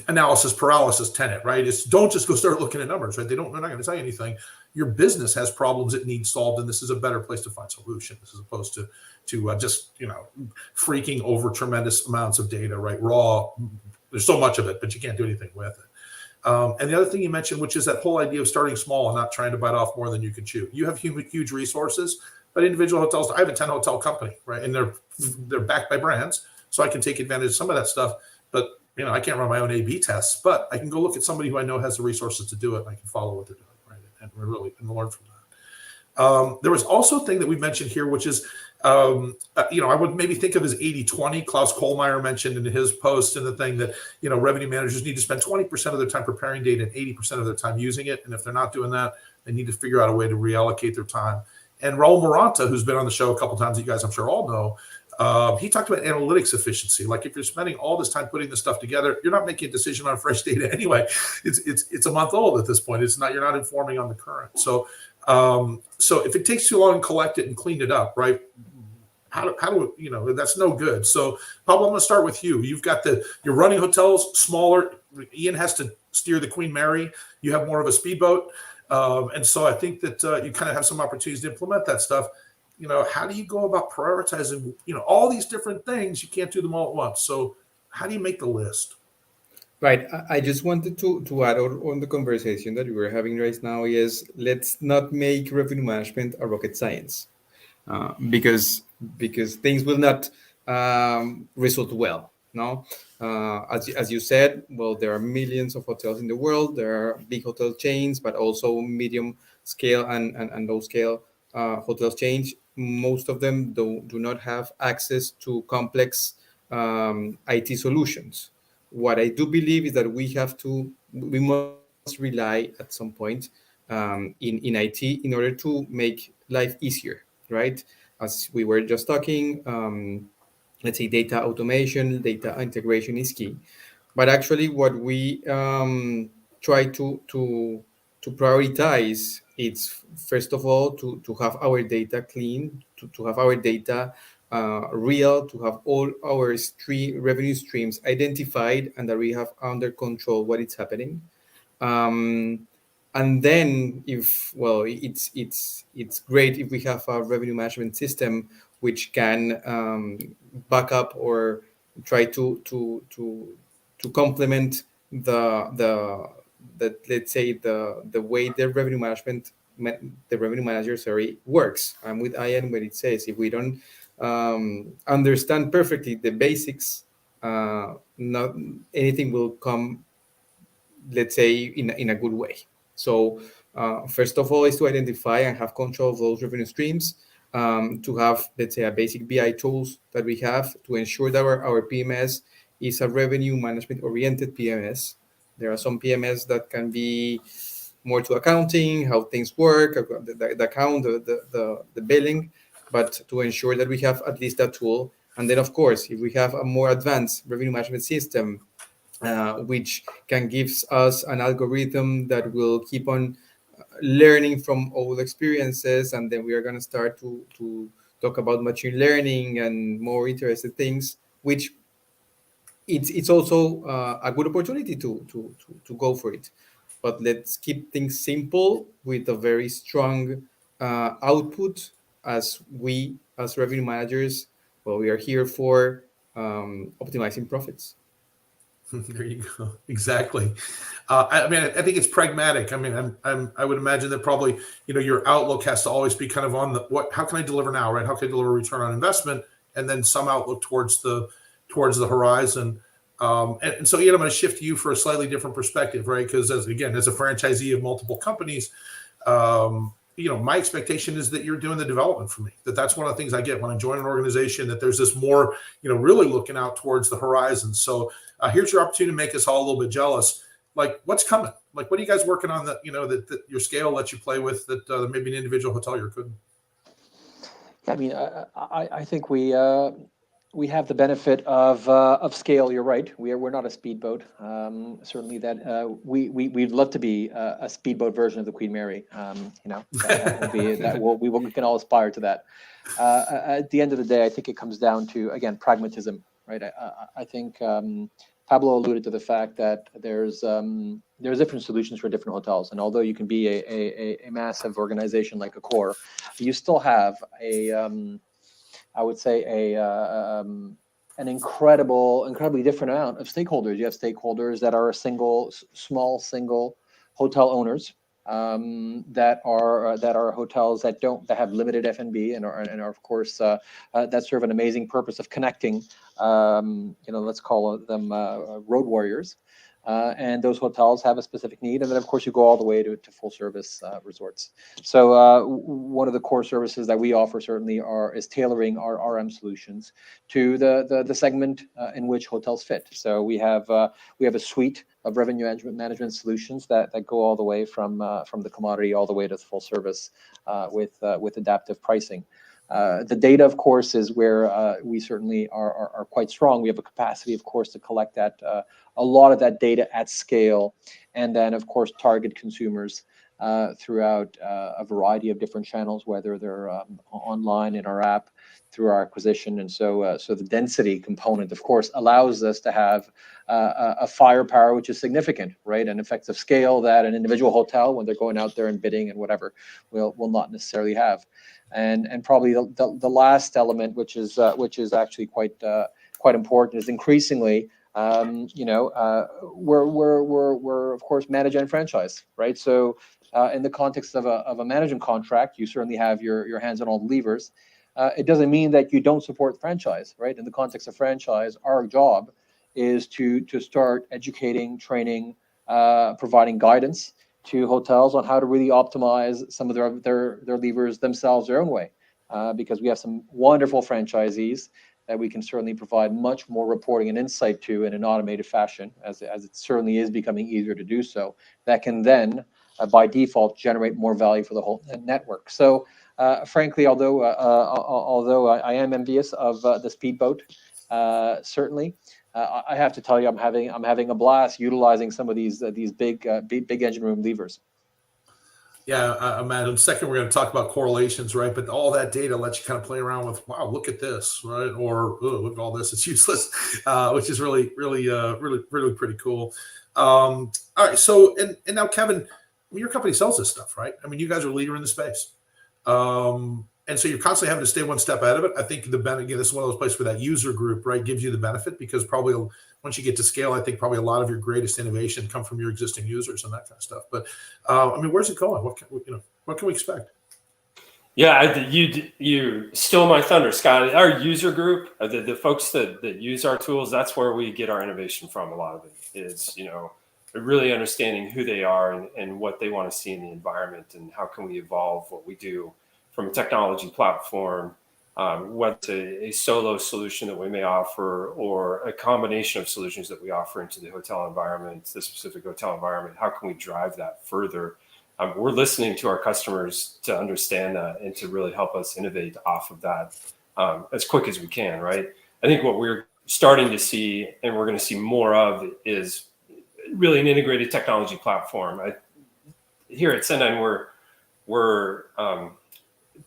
analysis paralysis tenet, right? It's don't just go start looking at numbers, right? They're not going to tell you anything. Your business has problems it needs solved, and this is a better place to find solutions as opposed to just freaking over tremendous amounts of data, right? Raw. There's so much of it, but you can't do anything with it. And the other thing you mentioned, which is that whole idea of starting small and not trying to bite off more than you can chew. You have huge resources, but individual hotels. I have a 10-hotel company, right? And they're backed by brands, so I can take advantage of some of that stuff. But I can't run my own A/B tests, but I can go look at somebody who I know has the resources to do it, and I can follow what they're doing, right? And learn from that. There was also a thing that we mentioned here, which is, I would maybe think of as 80-20. Klaus Kohlmeier mentioned in his post and the thing that, revenue managers need to spend 20% of their time preparing data and 80% of their time using it. And if they're not doing that, they need to figure out a way to reallocate their time. And Raul Moranta, who's been on the show a couple of times, you guys I'm sure all know, he talked about analytics efficiency. Like if you're spending all this time putting this stuff together, you're not making a decision on fresh data anyway. It's a month old at this point. You're not informing on the current. So if it takes too long to collect it and clean it up, right? How do that's no good. So Pablo, I'm going to start with you. You're running hotels smaller. Ian has to steer the Queen Mary. You have more of a speedboat. And so I think that you kind of have some opportunities to implement that stuff. How do you go about prioritizing, all these different things? You can't do them all at once. So how do you make the list? Right. I just wanted to add on the conversation that we were having right now is let's not make revenue management a rocket science, because things will not result well. No, as you said, well, there are millions of hotels in the world. There are big hotel chains, but also medium scale and low scale hotel chains. Most of them do not have access to complex IT solutions. What I do believe is that we must rely at some point in IT in order to make life easier, right? As we were just talking, let's say data automation, data integration is key. But actually what we try to prioritize, it's first of all to have our data clean, to have our data real, to have all our revenue streams identified and that we have under control what is happening. And then it's great if we have a revenue management system which can back up or try to complement the let's say the way the revenue manager works. I'm with Ian when it says if we don't understand perfectly the basics, not anything will come, let's say, in a good way. So first of all is to identify and have control of those revenue streams, to have, let's say, a basic BI tools that we have to ensure that our PMS is a revenue management oriented PMS. There are some PMS that can be more to accounting, how things work, the account, the billing, but to ensure that we have at least that tool. And then, of course, if we have a more advanced revenue management system, which can give us an algorithm that will keep on learning from old experiences, and then we are going to start to talk about machine learning and more interesting things, which it's also a good opportunity to go for it. But let's keep things simple with a very strong output, as revenue managers, well, we are here for optimizing profits. There you go. Exactly. I think it's pragmatic. I would imagine that probably, your outlook has to always be kind of on how can I deliver now, right? How can I deliver return on investment? And then some outlook towards the horizon. And so, Ian, I'm going to shift to you for a slightly different perspective, right? Because as a franchisee of multiple companies, my expectation is that you're doing the development for me. That's one of the things I get when I join an organization, that there's this more, really looking out towards the horizon. So here's your opportunity to make us all a little bit jealous. Like, what's coming? Like, what are you guys working on that, that your scale lets you play with that maybe an individual hotelier couldn't? I think we have the benefit of scale. You're right. We're not a speedboat. Certainly that we'd love to be a speedboat version of the Queen Mary. That will be that. We can all aspire to that. At the end of the day, I think it comes down to, again, pragmatism, right? I think Pablo alluded to the fact that there's different solutions for different hotels, and although you can be a massive organization like Accor, you still have I would say an incredibly different amount of stakeholders. You have stakeholders that are small single hotel owners that are hotels that have limited F&B and are of course that serve an amazing purpose of connecting. Let's call them road warriors. And those hotels have a specific need, and then of course you go all the way to full service resorts. So one of the core services that we offer certainly is tailoring our RM solutions to the segment in which hotels fit. So we have a suite of revenue management solutions that go all the way from the commodity all the way to full service with adaptive pricing. The data, of course, is where we certainly are quite strong. We have a capacity, of course, to collect that a lot of that data at scale, and then, of course, target consumers throughout a variety of different channels, whether they're online in our app, through our acquisition. And so the density component, of course, allows us to have a firepower which is significant, right? An effective scale that an individual hotel, when they're going out there and bidding and whatever, will not necessarily have. And probably the last element, which is actually quite important, is increasingly we're of course manage and franchise, right? So in the context of a management contract, you certainly have your hands on all the levers. It doesn't mean that you don't support franchise, right? In the context of franchise, our job is to start educating, training, providing guidance to hotels on how to really optimize some of their levers themselves their own way, because we have some wonderful franchisees that we can certainly provide much more reporting and insight to in an automated fashion, as it certainly is becoming easier to do so. That can then, by default, generate more value for the whole network. So, frankly, although I am envious of the speedboat, certainly, I have to tell you, I'm having a blast utilizing some of these big engine room levers. Yeah, I imagine. Second, we're going to talk about correlations, right? But all that data lets you kind of play around with, wow, look at this, right? Or look at all this, it's useless, which is really pretty cool. All right, so and now, Kevin, your company sells this stuff, right? I mean, you guys are a leader in the space, and so you're constantly having to stay one step ahead of it. I think again, this is one of those places where that user group, right, gives you the benefit, because probably once you get to scale, I think probably a lot of your greatest innovation come from your existing users and that kind of stuff. But I mean, where's it going? What can we expect? Yeah, you stole my thunder, Scott. Our user group, the folks that use our tools, that's where we get our innovation from. A lot of it is, really understanding who they are and what they want to see in the environment, and how can we evolve what we do from a technology platform, whether it's a solo solution that we may offer or a combination of solutions that we offer into the hotel environment, the specific hotel environment. How can we drive that further? We're listening to our customers to understand that and to really help us innovate off of that as quick as we can, right? I think what we're starting to see, and we're going to see more of, is really an integrated technology platform. Here at Sendine, we're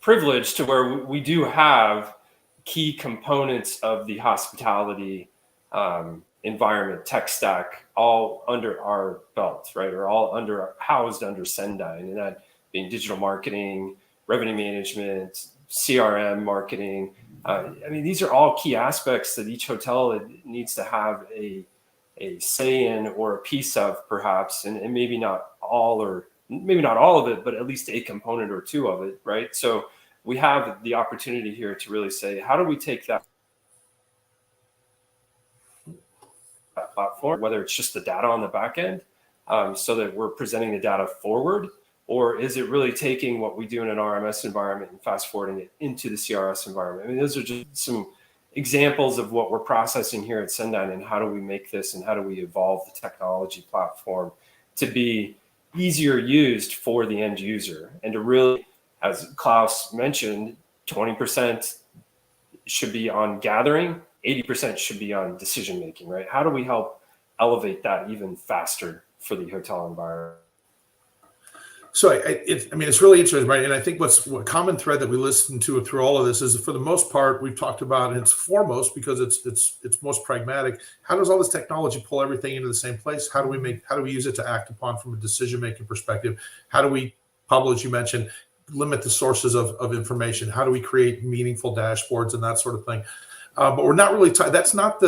privileged to where we do have key components of the hospitality environment tech stack all under our belt, right? Or all housed under Sendine, and that being digital marketing, revenue management, CRM marketing. I mean, these are all key aspects that each hotel needs to have a say in, or a piece of, perhaps, and maybe not all, or maybe not all of it, but at least a component or two of it, right? So we have the opportunity here to really say, how do we take that platform, whether it's just the data on the back end, so that we're presenting the data forward, or is it really taking what we do in an RMS environment and fast forwarding it into the CRS environment? I mean, those are just some examples of what we're processing here at Sendine, and how do we make this, and how do we evolve the technology platform to be easier used for the end user, and to really, as Klaus mentioned, 20% should be on gathering, 80% should be on decision making, right? How do we help elevate that even faster for the hotel environment? So it's really interesting, right? And I think what common thread that we listen to through all of this is, for the most part, we've talked about, and it's foremost because it's most pragmatic. How does all this technology pull everything into the same place? How do we use it to act upon from a decision-making perspective? How do we, Pablo, as you mentioned, limit the sources of information? How do we create meaningful dashboards and that sort of thing? But we're not really that's not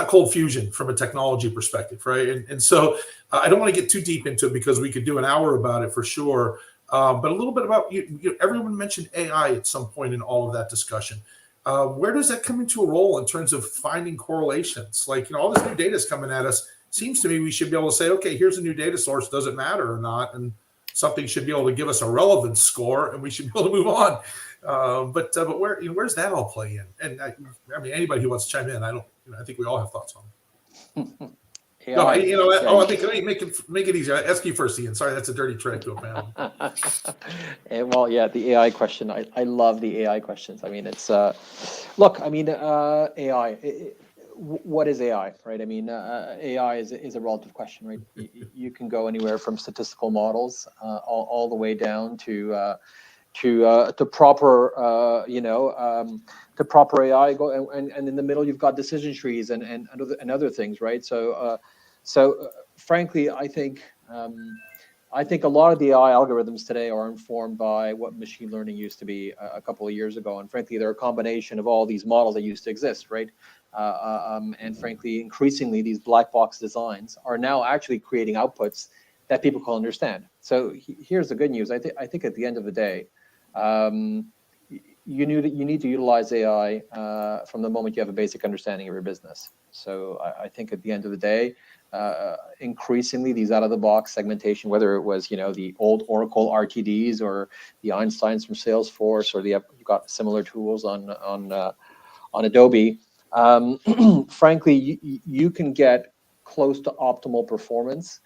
cold fusion from a technology perspective, right? And so I don't want to get too deep into it because we could do an hour about it for sure. But a little bit about, everyone mentioned AI at some point in all of that discussion. Where does that come into a role in terms of finding correlations? Like, all this new data is coming at us. Seems to me we should be able to say, okay, here's a new data source. Does it matter or not? And something should be able to give us a relevance score, and we should be able to move on. But where's that all play in? And I mean, anybody who wants to chime in, I think we all have thoughts on it. AI. No, I think make it easier. Ask you first, Ian. Sorry, that's a dirty trick to a panel. Well, yeah, the AI question. I love the AI questions. I mean, it's look. I mean, AI. What is AI, right? I mean, AI is a relative question, right? You can go anywhere from statistical models all the way down to proper, to proper AI. And in the middle, you've got decision trees and other things, right? So frankly, I think a lot of the AI algorithms today are informed by what machine learning used to be a couple of years ago. And frankly, they're a combination of all these models that used to exist, right? And frankly, increasingly, these black box designs are now actually creating outputs that people can understand. So here's the good news. I think at the end of the day, you need to utilize AI from the moment you have a basic understanding of your business. So I think at the end of the day, increasingly these out-of-the-box segmentation, whether it was the old Oracle RTDs or the Einsteins from Salesforce, or you've got similar tools on Adobe. Frankly, you can get close to optimal performance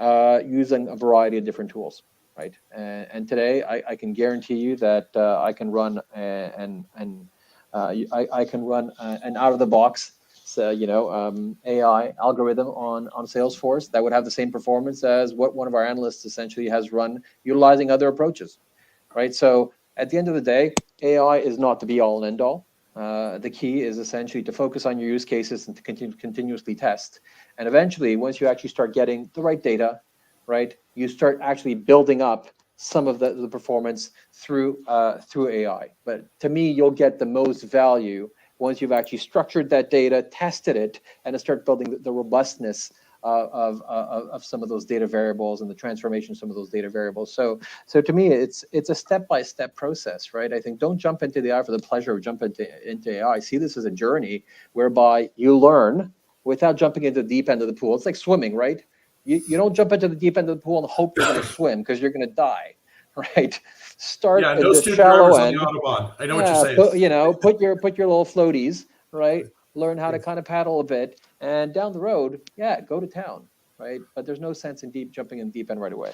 using a variety of different tools, right? And today, I can guarantee you that I can run an out-of-the-box AI algorithm on Salesforce that would have the same performance as what one of our analysts essentially has run utilizing other approaches, right? So at the end of the day, AI is not the be-all and end-all. The key is essentially to focus on your use cases and to continuously test. And eventually, once you actually start getting the right data, right, you start actually building up some of the performance through AI. But to me, you'll get the most value once you've actually structured that data, tested it, and start building the robustness of some of those data variables and the transformation of some of those data variables. So to me, it's a step-by-step process, right? I think don't jump into the AI for the pleasure of jumping into AI. See this as a journey whereby you learn without jumping into the deep end of the pool. It's like swimming, right? You don't jump into the deep end of the pool and hope you're going to swim, because you're going to die, right? Start at the shallow end. On the Autobahn. I know what you're saying. Put your little floaties, right? Learn how to kind of paddle a bit, and down the road, go to town, right? But there's no sense in jumping in deep end right away.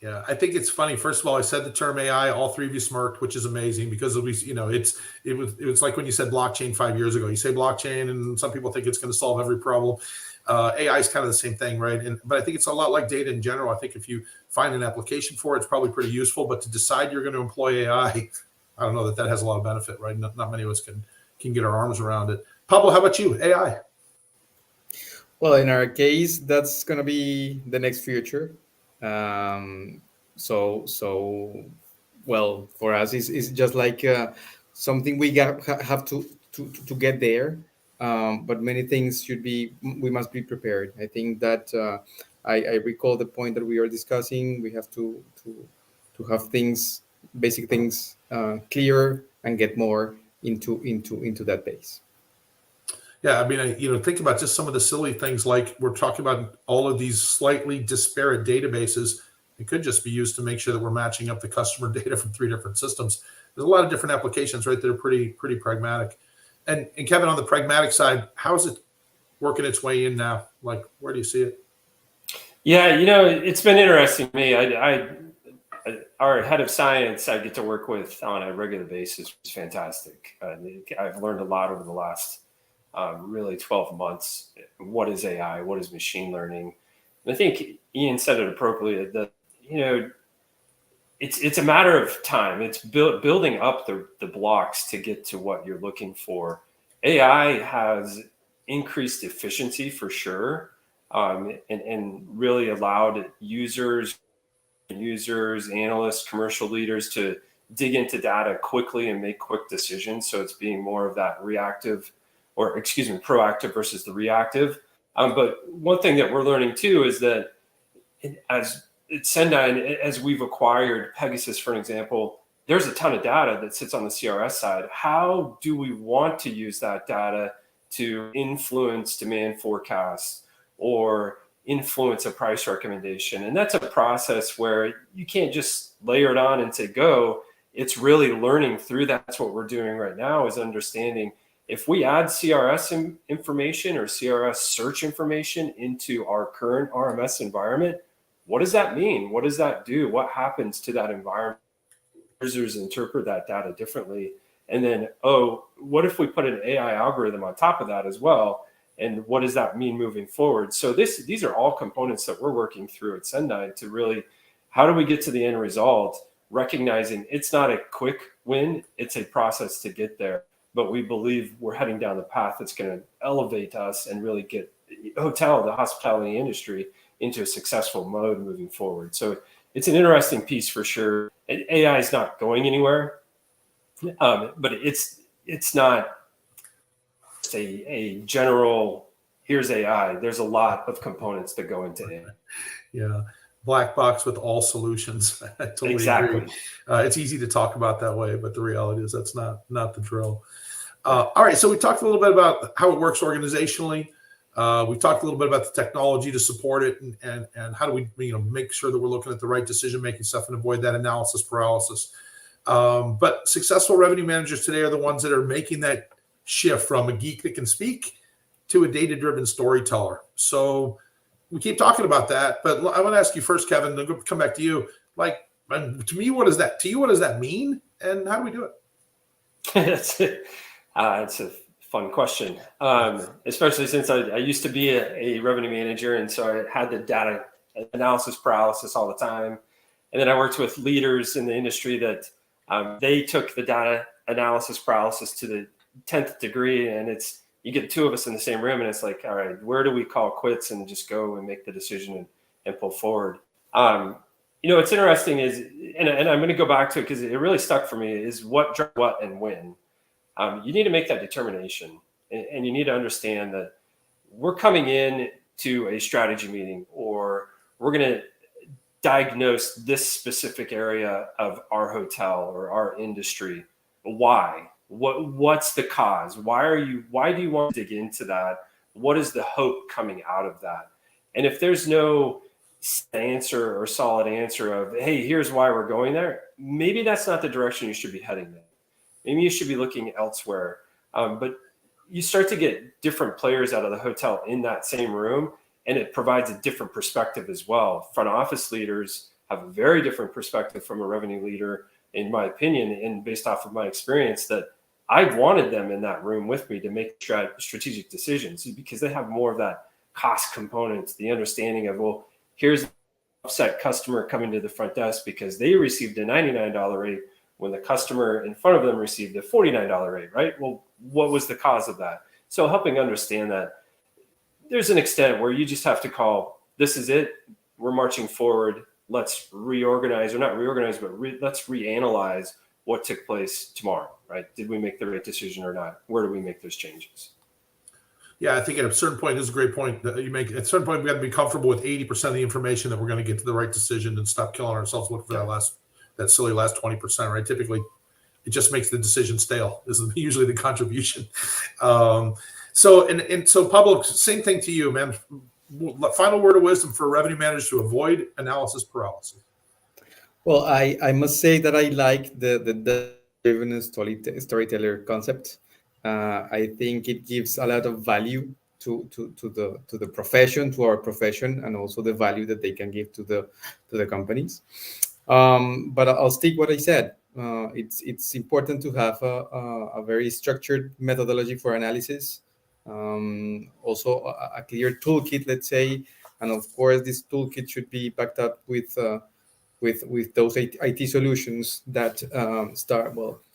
Yeah, I think it's funny. First of all, I said the term AI. All three of you smirked, which is amazing, because it was like when you said blockchain 5 years ago. You say blockchain, and some people think it's going to solve every problem. AI is kind of the same thing, right? But I think it's a lot like data in general. I think if you find an application for it, it's probably pretty useful. But to decide you're going to employ AI, I don't know that has a lot of benefit, right? Not many of us can get our arms around it. Pablo, how about you? AI. Well, in our case, that's going to be the next future. Well, for us, it's just like something we have to get there. But many things we must be prepared. I think that I recall the point that we are discussing. We have to have basic things clear and get more into that base. Yeah, I mean, think about just some of the silly things, like we're talking about all of these slightly disparate databases. It could just be used to make sure that we're matching up the customer data from 3 different systems. There's a lot of different applications, right, that are pretty pragmatic. And Kevin, on the pragmatic side, how is it working its way in now? Like, where do you see it? Yeah, it's been interesting to me. Our head of science I get to work with on a regular basis is fantastic. I've learned a lot over the last really 12 months. What is AI? What is machine learning? And I think Ian said it appropriately, that it's a matter of time. It's building up the blocks to get to what you're looking for. AI has increased efficiency for sure, and really allowed users, analysts, commercial leaders to dig into data quickly and make quick decisions. So it's being more of that proactive versus the reactive. But one thing that we're learning too is that as Sendine, as we've acquired Pegasus, for an example, there's a ton of data that sits on the CRS side. How do we want to use that data to influence demand forecasts or influence a price recommendation? And that's a process where you can't just layer it on and say go. It's really learning through that. That's what we're doing right now, is understanding if we add CRS information or CRS search information into our current RMS environment, what does that mean? What does that do? What happens to that environment? Users interpret that data differently. And then, what if we put an AI algorithm on top of that as well? And what does that mean moving forward? So these are all components that we're working through at Sendine to really, how do we get to the end result, recognizing it's not a quick win, it's a process to get there. But we believe we're heading down the path that's going to elevate us and really get the hospitality industry into a successful mode moving forward. So it's an interesting piece for sure. AI is not going anywhere, but it's not a general, here's AI. There's a lot of components that go into AI. Yeah. Black box with all solutions. I totally Exactly. agree. It's easy to talk about that way, but the reality is that's not the drill. All right. So we talked a little bit about how it works organizationally. We talked a little bit about the technology to support it, and how do we make sure that we're looking at the right decision-making stuff and avoid that analysis paralysis. But successful revenue managers today are the ones that are making that shift from a geek that can speak to a data-driven storyteller. So we keep talking about that, but I want to ask you first, Kevin, then come back to you. Like, to me, what does that mean, and how do we do it? It's a fun question, especially since I used to be a revenue manager, and so I had the data analysis paralysis all the time. And then I worked with leaders in the industry that they took the data analysis paralysis to the 10th degree, and you get two of us in the same room, and it's like, all right, where do we call quits and just go and make the decision and pull forward? What's interesting is, and I'm going to go back to it because it really stuck for me, is what and when. You need to make that determination, and you need to understand that we're coming in to a strategy meeting, or we're going to diagnose this specific area of our hotel or our industry. Why? What's the cause? Why do you want to dig into that? What is the hope coming out of that? And if there's no answer or solid answer of, hey, here's why we're going there, maybe that's not the direction you should be heading in. Maybe you should be looking elsewhere. But you start to get different players out of the hotel in that same room, and it provides a different perspective as well. Front office leaders have a very different perspective from a revenue leader, in my opinion, and based off of my experience, that I wanted them in that room with me to make strategic decisions, because they have more of that cost component, the understanding of, well, here's the upset customer coming to the front desk because they received a $99 rate when the customer in front of them received a $49 rate, right? Well, what was the cause of that? So helping understand that there's an extent where you just have to call, this is it, we're marching forward, let's reorganize, or not reorganize, but let's reanalyze what took place tomorrow, right? Did we make the right decision or not? Where do we make those changes? Yeah, I think at a certain point, this is a great point that you make. At a certain point, we got to be comfortable with 80% of the information that we're going to get to the right decision and stop killing ourselves looking for that silly last 20%, right? Typically, it just makes the decision stale. This is usually the contribution. So Pablo, same thing to you, man. Final word of wisdom for revenue managers to avoid analysis paralysis. Well, I must say that I like the driven storyteller concept. I think it gives a lot of value to the profession, to our profession, and also the value that they can give to the companies. But I'll stick what I said. It's important to have a very structured methodology for analysis. Also a clear toolkit, let's say, and of course this toolkit should be backed up with with those IT solutions that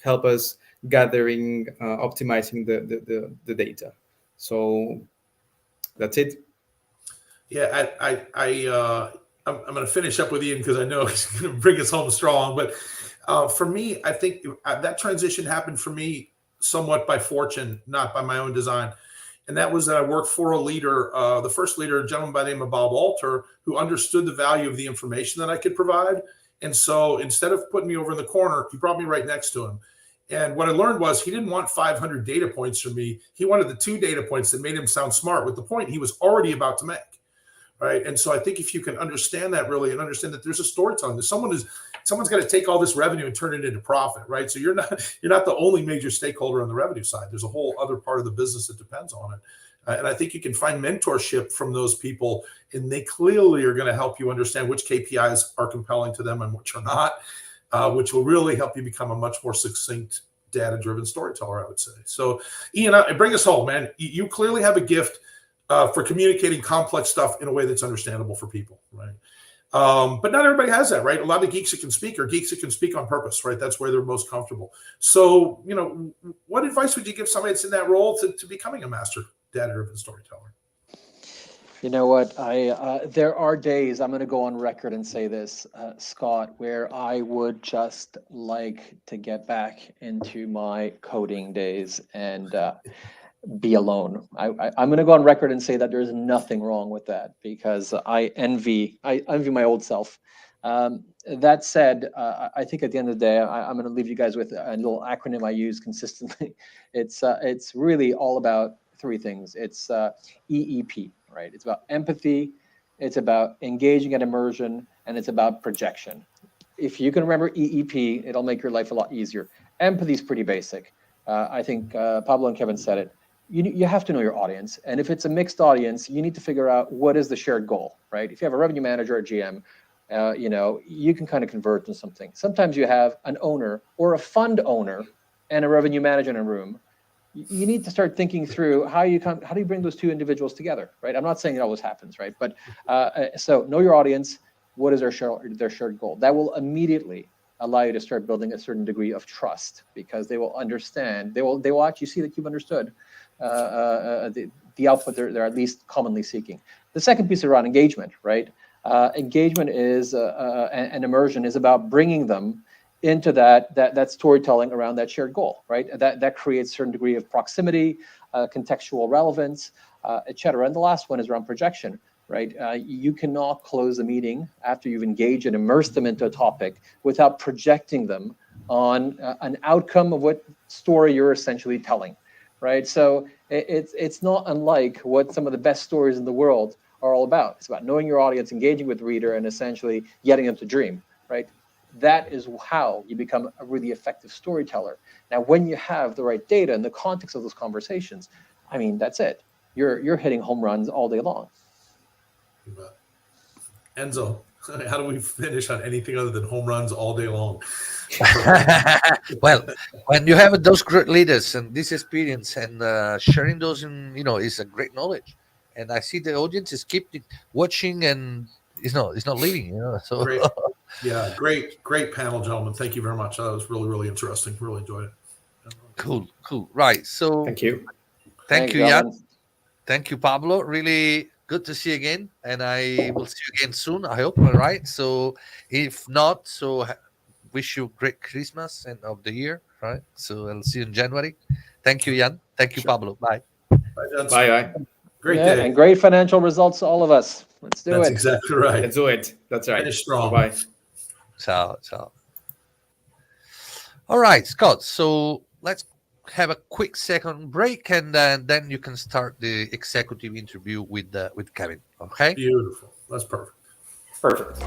help us gathering, optimizing the data. So that's it. Yeah, I'm going to finish up with Ian because I know he's going to bring us home strong. But for me, I think that transition happened for me somewhat by fortune, not by my own design. And that was that I worked for a leader, the first leader, a gentleman by the name of Bob Alter, who understood the value of the information that I could provide. And so instead of putting me over in the corner, he brought me right next to him. And what I learned was he didn't want 500 data points from me. He wanted the 2 data points that made him sound smart with the point he was already about to make. Right. And so I think if you can understand that really and understand that there's a storytelling, that someone's got to take all this revenue and turn it into profit. Right. So you're not the only major stakeholder on the revenue side. There's a whole other part of the business that depends on it. And I think you can find mentorship from those people, and they clearly are going to help you understand which KPIs are compelling to them and which are not, which will really help you become a much more succinct, data-driven storyteller, I would say. So, Ian, bring us home, man. You clearly have a gift for communicating complex stuff in a way that's understandable for people, right? But not everybody has that, right? A lot of geeks that can speak are geeks that can speak on purpose, right? That's where they're most comfortable. So, what advice would you give somebody that's in that role to becoming a master data-driven storyteller? You know what? There are days, I'm going to go on record and say this, Scott, where I would just like to get back into my coding days and be alone. I'm going to go on record and say that there's nothing wrong with that, because I envy my old self. That said, I think at the end of the day, I'm going to leave you guys with a little acronym I use consistently. It's really all about 3 things. It's EEP, right? It's about empathy, it's about engaging and immersion, and it's about projection. If you can remember EEP, it'll make your life a lot easier. Empathy is pretty basic. I think Pablo and Kevin said it. You have to know your audience. And if it's a mixed audience, you need to figure out what is the shared goal, right? If you have a revenue manager or GM, you can kind of convert to something. Sometimes you have an owner or a fund owner and a revenue manager in a room. You need to start thinking through how do you bring those 2 individuals together, right? I'm not saying it always happens, right? But so know your audience. What is their shared goal? That will immediately allow you to start building a certain degree of trust, because they will understand. They will actually see that you've understood the output they're at least commonly seeking. The second piece around engagement, right? Engagement is and immersion is about bringing them into that storytelling around that shared goal, right? That creates a certain degree of proximity, contextual relevance, et cetera. And the last one is around projection, right? You cannot close a meeting after you've engaged and immersed them into a topic without projecting them on an outcome of what story you're essentially telling, right? So it's not unlike what some of the best stories in the world are all about. It's about knowing your audience, engaging with the reader, and essentially getting them to dream, right? That is how you become a really effective storyteller. Now, when you have the right data in the context of those conversations, I mean, that's it. You're hitting home runs all day long. Enzo, how do we finish on anything other than home runs all day long? Well, when you have those great leaders and this experience and sharing those is a great knowledge. And I see the audience is keep watching and it's not leaving, So great. Yeah, great panel, gentlemen. Thank you very much. That was really, really interesting. Really enjoyed it. Cool. Right. So Thank you. Thank you, Jan. Thank you, Pablo. Really good to see you again. And I will see you again soon, I hope. All right. So if not, wish you great Christmas and of the year. Right. So I'll see you in January. Thank you, Jan. Thank you, Pablo. Bye. Bye. Great day. And great financial results to all of us. Let's do it. That's exactly right. Let's do it. That's right. Finish strong. Bye. Ciao. All right, Scott. So let's have a quick second break, and then you can start the executive interview with Kevin. Okay? Beautiful. That's perfect. Perfect.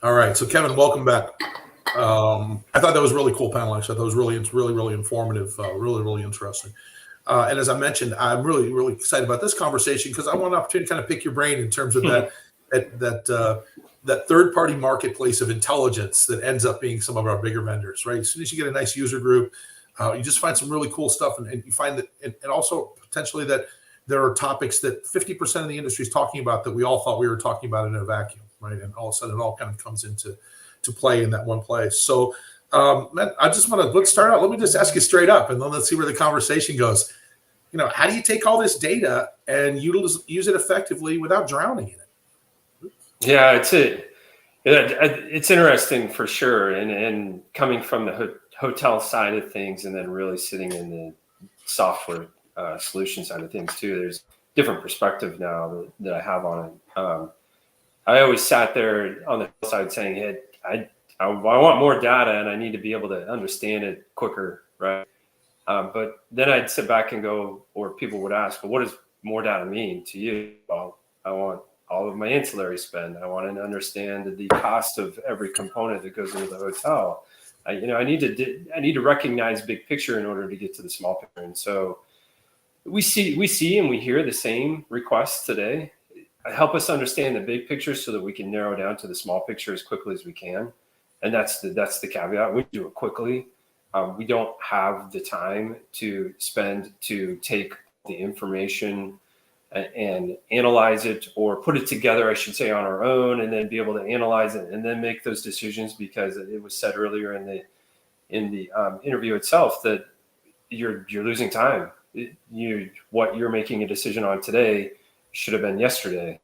All right. So Kevin, welcome back. I thought that was a really cool panel. Actually, I thought it was really informative, really interesting. And as I mentioned, I'm really excited about this conversation because I want an opportunity to kind of pick your brain in terms of that that third-party marketplace of intelligence that ends up being some of our bigger vendors, right? As soon as you get a nice user group, you just find some really cool stuff, and you find that, and also potentially that there are topics that 50% of the industry is talking about that we all thought we were talking about in a vacuum, right? And all of a sudden, it all kind of comes into play in that one place. So, Matt, let's start out. Let me just ask you straight up, and then let's see where the conversation goes. How do you take all this data and use it effectively without drowning in it? Yeah, it's interesting for sure, and coming from the hotel side of things, and then really sitting in the software solution side of things too. There's different perspective now that I have on it. I always sat there on the side saying, "Hey, I want more data, and I need to be able to understand it quicker, right?" But then I'd sit back and go, or people would ask, "Well, what does more data mean to you?" Well, I want all of my ancillary spend. I want to understand the cost of every component that goes into the hotel. I need to recognize big picture in order to get to the small picture. And so we see and we hear the same requests today. Help us understand the big picture so that we can narrow down to the small picture as quickly as we can. And that's the caveat. We do it quickly. We don't have the time to spend to take the information and analyze it, or put it together, I should say, on our own, and then be able to analyze it and then make those decisions, because it was said earlier in the interview itself that you're losing time. What you're making a decision on today should have been yesterday.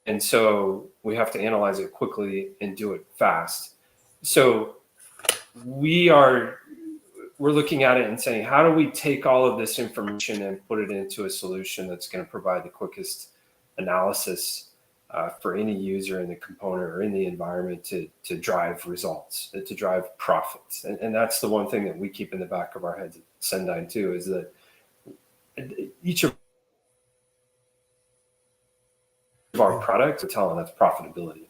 And so we have to analyze it quickly and do it fast. So we're looking at it and saying, how do we take all of this information and put it into a solution that's going to provide the quickest analysis for any user in the component or in the environment to drive results, to drive profits. And that's the one thing that we keep in the back of our heads at Sendyne too, is that each of our products are telling us profitability.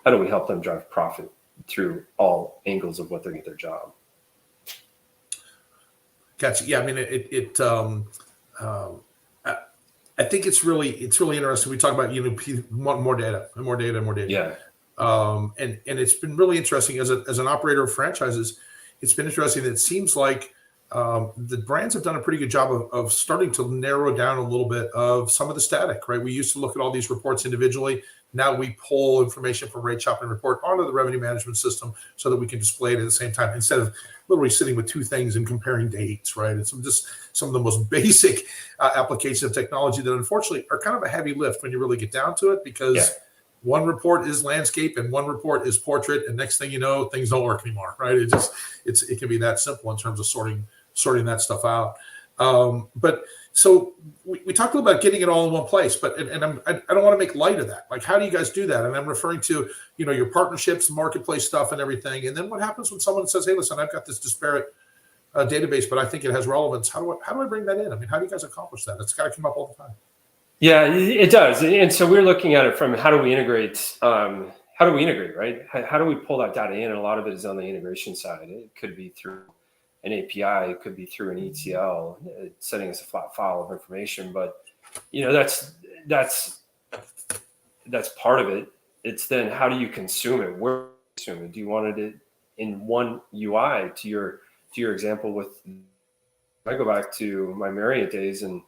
How do we help them drive profit through all angles of what they get their job? Gotcha. Yeah, I mean, I think it's really interesting. We talk about more data and more data and more data. Yeah. And it's been really interesting as an operator of franchises. It's been interesting that it seems like the brands have done a pretty good job of starting to narrow down a little bit of some of the static. Right, we used to look at all these reports individually. Now we pull information from Rate Shopping Report onto the revenue management system so that we can display it at the same time, instead of literally sitting with two things and comparing dates, right? It's just some of the most basic applications of technology that unfortunately are kind of a heavy lift when you really get down to it, because one report is landscape and one report is portrait, and next thing you know, things don't work anymore, right? It can be that simple in terms of sorting that stuff out. But so we talked a little about getting it all in one place, but I don't want to make light of that. Like, how do you guys do that? And I'm referring to, your partnerships, marketplace stuff and everything. And then what happens when someone says, "Hey, listen, I've got this disparate database, but I think it has relevance. How do I bring that in? I mean, how do you guys accomplish that? It's got to come up all the time." Yeah, it does. And so we're looking at it from how do we integrate, right? How do we pull that data in? And a lot of it is on the integration side. It could be through an API, it could be through an ETL, sending us a flat file of information. But that's part of it. It's then how do you consume it? Where do you consume it? Do you want it in one UI? To your example with, I go back to my Marriott days, and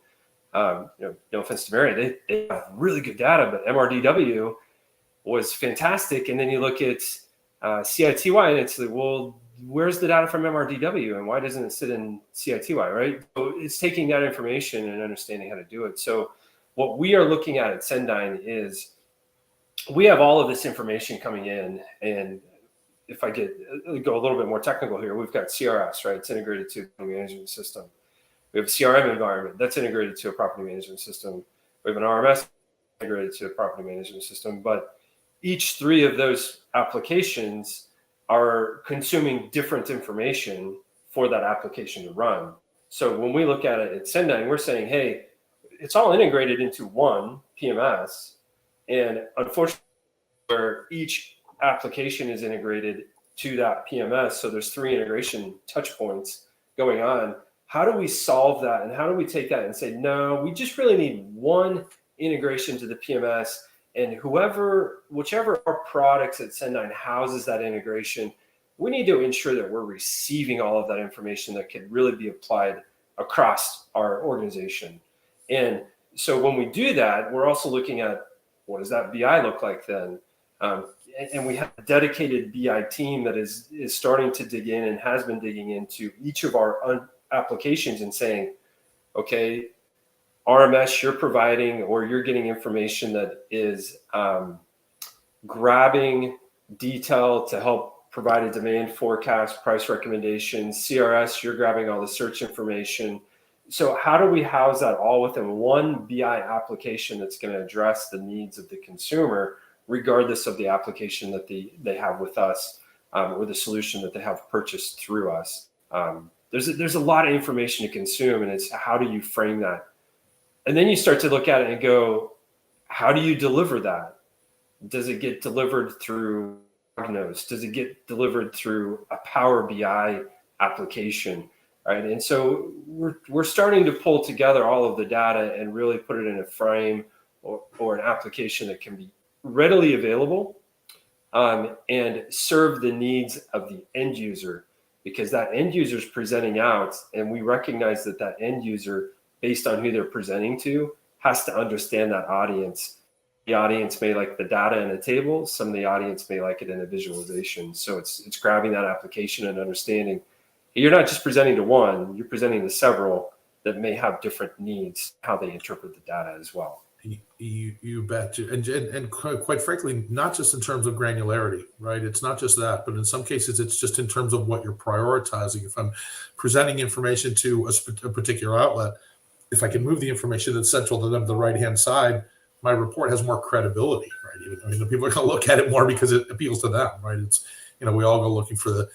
no offense to Marriott, they have really good data, but MRDW was fantastic. And then you look at CITY, and it's like, well, where's the data from MRDW, and why doesn't it sit in CITY, right? So it's taking that information and understanding how to do it. So what we are looking at Sendyne is we have all of this information coming in, and if I go a little bit more technical here, we've got CRS, right? It's integrated to a management system. We have a CRM environment that's integrated to a property management system. We have an RMS integrated to a property management system, but each three of those applications are consuming different information for that application to run. So when we look at it at Sendyne, we're saying, hey, it's all integrated into one PMS. And unfortunately, where each application is integrated to that PMS, so there's three integration touch points going on. How do we solve that? And how do we take that and say, no, we just really need one integration to the PMS, And whichever our products at Send9 houses that integration, we need to ensure that we're receiving all of that information that could really be applied across our organization. And so when we do that, we're also looking at what does that BI look like then? And we have a dedicated BI team that is starting to dig in and has been digging into each of our applications and saying, okay, RMS, you're providing or you're getting information that is grabbing detail to help provide a demand forecast, price recommendations. CRS, you're grabbing all the search information. So how do we house that all within one BI application that's going to address the needs of the consumer, regardless of the application that they have with us or the solution that they have purchased through us? There's a lot of information to consume, and it's how do you frame that? And then you start to look at it and go, how do you deliver that? Does it get delivered through Cognos? Does it get delivered through a Power BI application? Right. And so we're starting to pull together all of the data and really put it in a frame or an application that can be readily available and serve the needs of the end user, because that end user is presenting out, and we recognize that end user, based on who they're presenting to, has to understand that audience. The audience may like the data in a table. Some of the audience may like it in a visualization. So it's grabbing that application and understanding you're not just presenting to one, you're presenting to several that may have different needs, how they interpret the data as well. You bet. And quite frankly, not just in terms of granularity, right? It's not just that, but in some cases, it's just in terms of what you're prioritizing. If I'm presenting information to a particular outlet, if I can move the information that's central to them to the right-hand side, my report has more credibility, right? I mean, the people are going to look at it more because it appeals to them, right? It's, we all go looking for the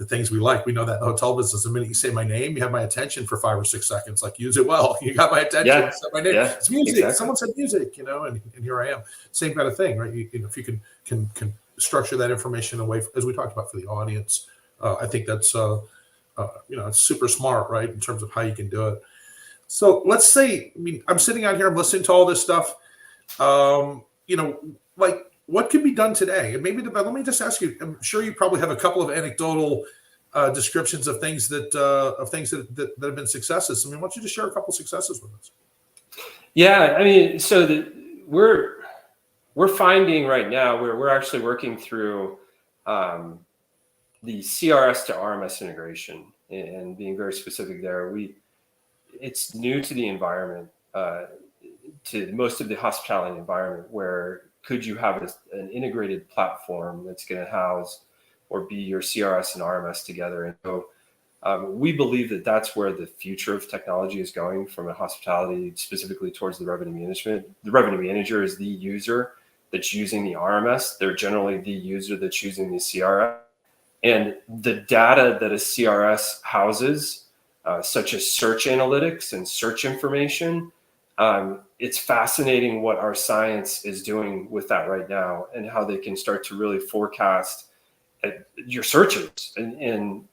things we like. We know that in the hotel business, the minute you say my name, you have my attention for 5 or 6 seconds. Like, use it well. You got my attention. Yeah. You said my name. Yeah, it's music. exactly. Someone said music, and here I am. Same kind of thing, right? If you can structure that information away, as we talked about, for the audience, I think that's it's super smart, right, in terms of how you can do it. So let's say, I'm sitting out here, I'm listening to all this stuff. What can be done today? And maybe let me just ask you. I'm sure you probably have a couple of anecdotal descriptions of things that have been successes. Why don't you just share a couple of successes with us? Yeah, so we're finding right now we're actually working through the CRS to RMS integration and being very specific there. It's new to the environment, to most of the hospitality environment, where could you have an integrated platform that's going to house or be your CRS and RMS together? And so we believe that that's where the future of technology is going from a hospitality, specifically towards the revenue management. The revenue manager is the user that's using the RMS. They're generally the user that's using the CRS. And the data that a CRS houses, such as search analytics and search information, it's fascinating what our science is doing with that right now and how they can start to really forecast your searches. And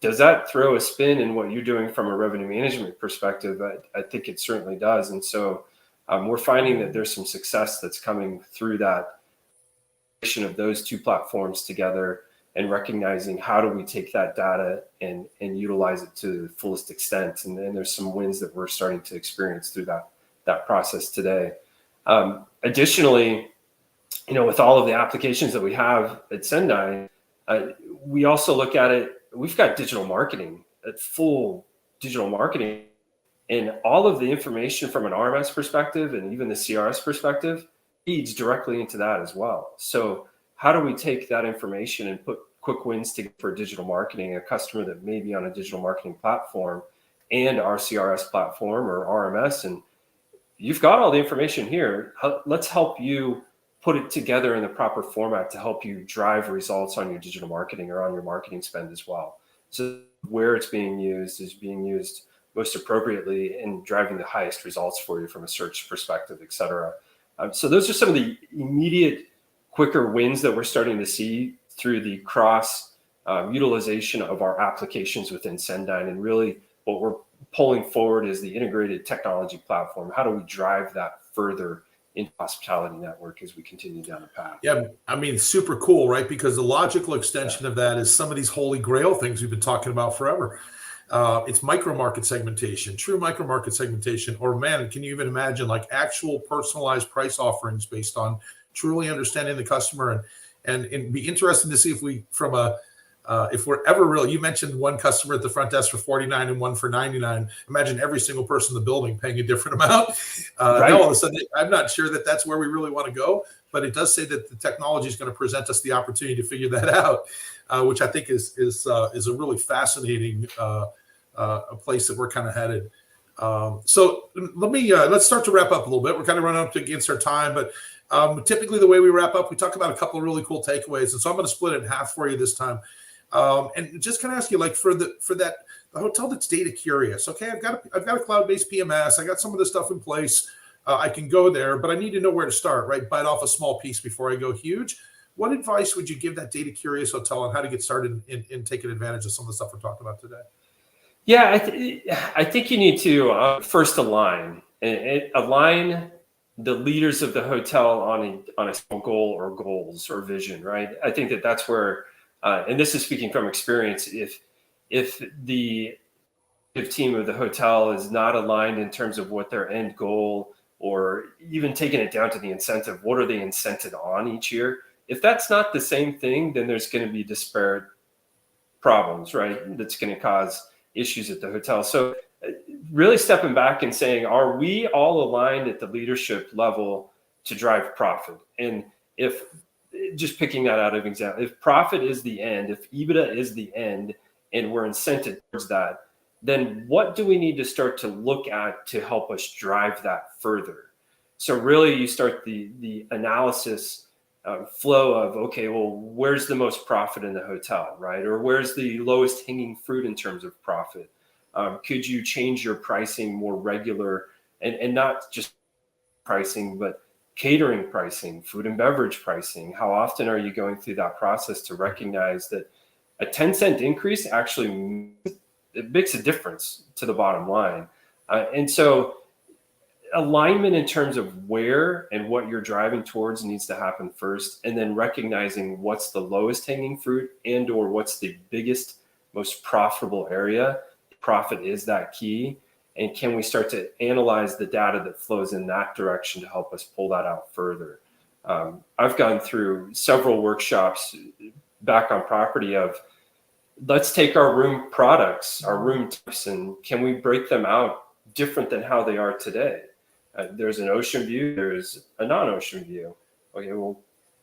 does that throw a spin in what you're doing from a revenue management perspective? I think it certainly does. And so we're finding that there's some success that's coming through that of those two platforms together and recognizing how do we take that data and utilize it to the fullest extent. And then there's some wins that we're starting to experience through that process today. Additionally, with all of the applications that we have at Send9, we also look at it. We've got digital marketing, full digital marketing, and all of the information from an RMS perspective and even the CRS perspective feeds directly into that as well. So how do we take that information and put quick wins together for digital marketing, a customer that may be on a digital marketing platform and our CRS platform or RMS, and you've got all the information here. Let's help you put it together in the proper format to help you drive results on your digital marketing or on your marketing spend as well. So where it's being used is being used most appropriately in driving the highest results for you from a search perspective, et cetera. So those are some of the immediate, quicker wins that we're starting to see through the cross utilization of our applications within Send9. And really what we're pulling forward is the integrated technology platform. How do we drive that further into hospitality network as we continue down the path. Yeah, I mean, super cool, right? Because the logical extension of that is some of these holy grail things we've been talking about forever. It's micro market segmentation, true micro market segmentation, or man, can you even imagine like actual personalized price offerings based on truly understanding the customer, and it'd be interesting to see if we, from a, if we're ever real, you mentioned one customer at the front desk for 49 and one for 99. Imagine every single person in the building paying a different amount. Right. Now all of a sudden, I'm not sure that that's where we really want to go, but it does say that the technology is going to present us the opportunity to figure that out, which I think is a really fascinating a place that we're kind of headed. So let's start to wrap up a little bit. We're kind of running up against our time, but typically the way we wrap up, we talk about a couple of really cool takeaways, and so I'm going to split it in half for you this time, and just kind of ask you, like, for the hotel that's data curious. Okay, I've got a cloud-based PMS. I got some of this stuff in place. I can go there, but I need to know where to start. Right, bite off a small piece before I go huge. What advice would you give that data curious hotel on how to get started in taking advantage of some of the stuff we're talking about today? Yeah, I think you need to first align the leaders of the hotel on a single goal or goals or vision, right? I think that's where, and this is speaking from experience, if the team of the hotel is not aligned in terms of what their end goal, or even taking it down to the incentive, what are they incented on each year? If that's not the same thing, then there's going to be disparate problems, right? That's going to cause issues at the hotel. So really stepping back and saying, are we all aligned at the leadership level to drive profit? And if, just picking that out of example, if profit is the end, if EBITDA is the end, and we're incented towards that, then what do we need to start to look at to help us drive that further? So really you start the analysis flow of, okay, well, where's the most profit in the hotel, right? Or where's the lowest hanging fruit in terms of profit? Could you change your pricing more regular, and not just pricing, but catering pricing, food and beverage pricing? How often are you going through that process to recognize that a 10-cent increase actually it makes a difference to the bottom line? And so alignment in terms of where and what you're driving towards needs to happen first, and then recognizing what's the lowest hanging fruit and or what's the biggest, most profitable area. Profit is that key. And can we start to analyze the data that flows in that direction to help us pull that out further? I've gone through several workshops back on property of, let's take our room products, our room types, and can we break them out different than how they are today? There's an ocean view, there's a non-ocean view. Okay, well,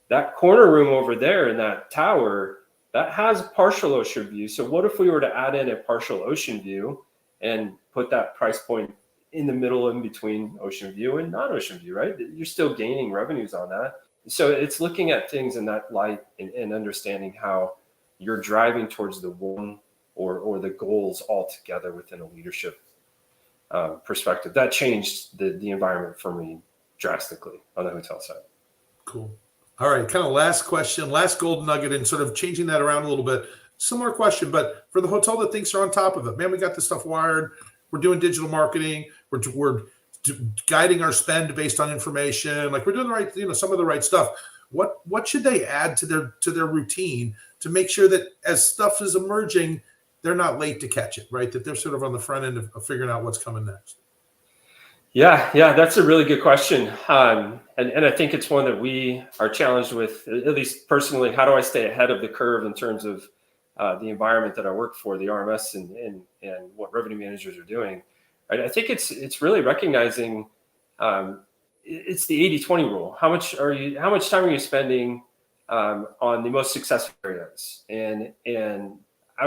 that corner room over there in that tower, that has partial ocean view. So what if we were to add in a partial ocean view and put that price point in the middle, in between ocean view and non-ocean view, right? You're still gaining revenues on that. So it's looking at things in that light and understanding how you're driving towards the one or the goals all together within a leadership perspective. That changed the environment for me drastically on the hotel side. Cool. All right, kind of last question, last golden nugget, and sort of changing that around a little bit. Similar question, but for the hotel that thinks they're on top of it, man, we got this stuff wired. We're doing digital marketing. We're guiding our spend based on information. Like, we're doing the right, some of the right stuff. What should they add to their routine to make sure that as stuff is emerging, they're not late to catch it, right? That they're sort of on the front end of figuring out what's coming next. Yeah, that's a really good question. And I think it's one that we are challenged with, at least personally. How do I stay ahead of the curve in terms of the environment that I work for, the RMS and what revenue managers are doing? Right? I think it's really recognizing it's the 80-20 rule. How much time are you spending on the most successful areas? And I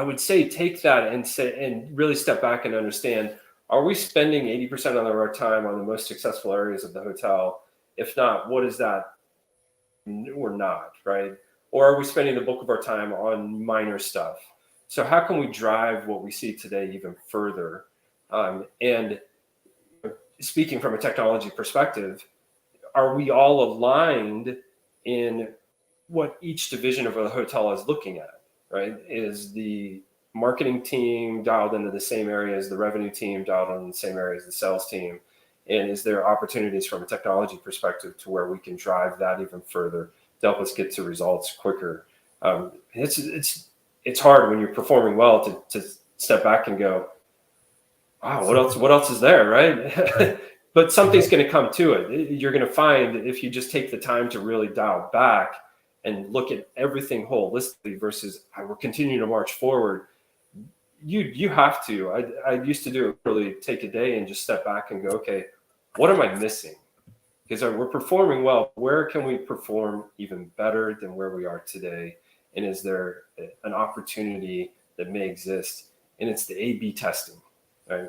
would say take that and really step back and understand, are we spending 80% of our time on the most successful areas of the hotel? If not, what is that? Or not, right? Or are we spending the bulk of our time on minor stuff? So how can we drive what we see today even further? And speaking from a technology perspective, are we all aligned in what each division of a hotel is looking at, right? Is the marketing team dialed into the same area as the revenue team, dialed in the same area as the sales team? And is there opportunities from a technology perspective to where we can drive that even further to help us get to results quicker? It's hard when you're performing well to step back and go, wow, what else is there, right? But something's going to come to it. You're going to find if you just take the time to really dial back and look at everything holistically versus we're continuing to march forward. You have to. I used to do it, really take a day and just step back and go, okay, what am I missing? Because we're performing well. Where can we perform even better than where we are today? And is there an opportunity that may exist? And it's the A/B testing, right?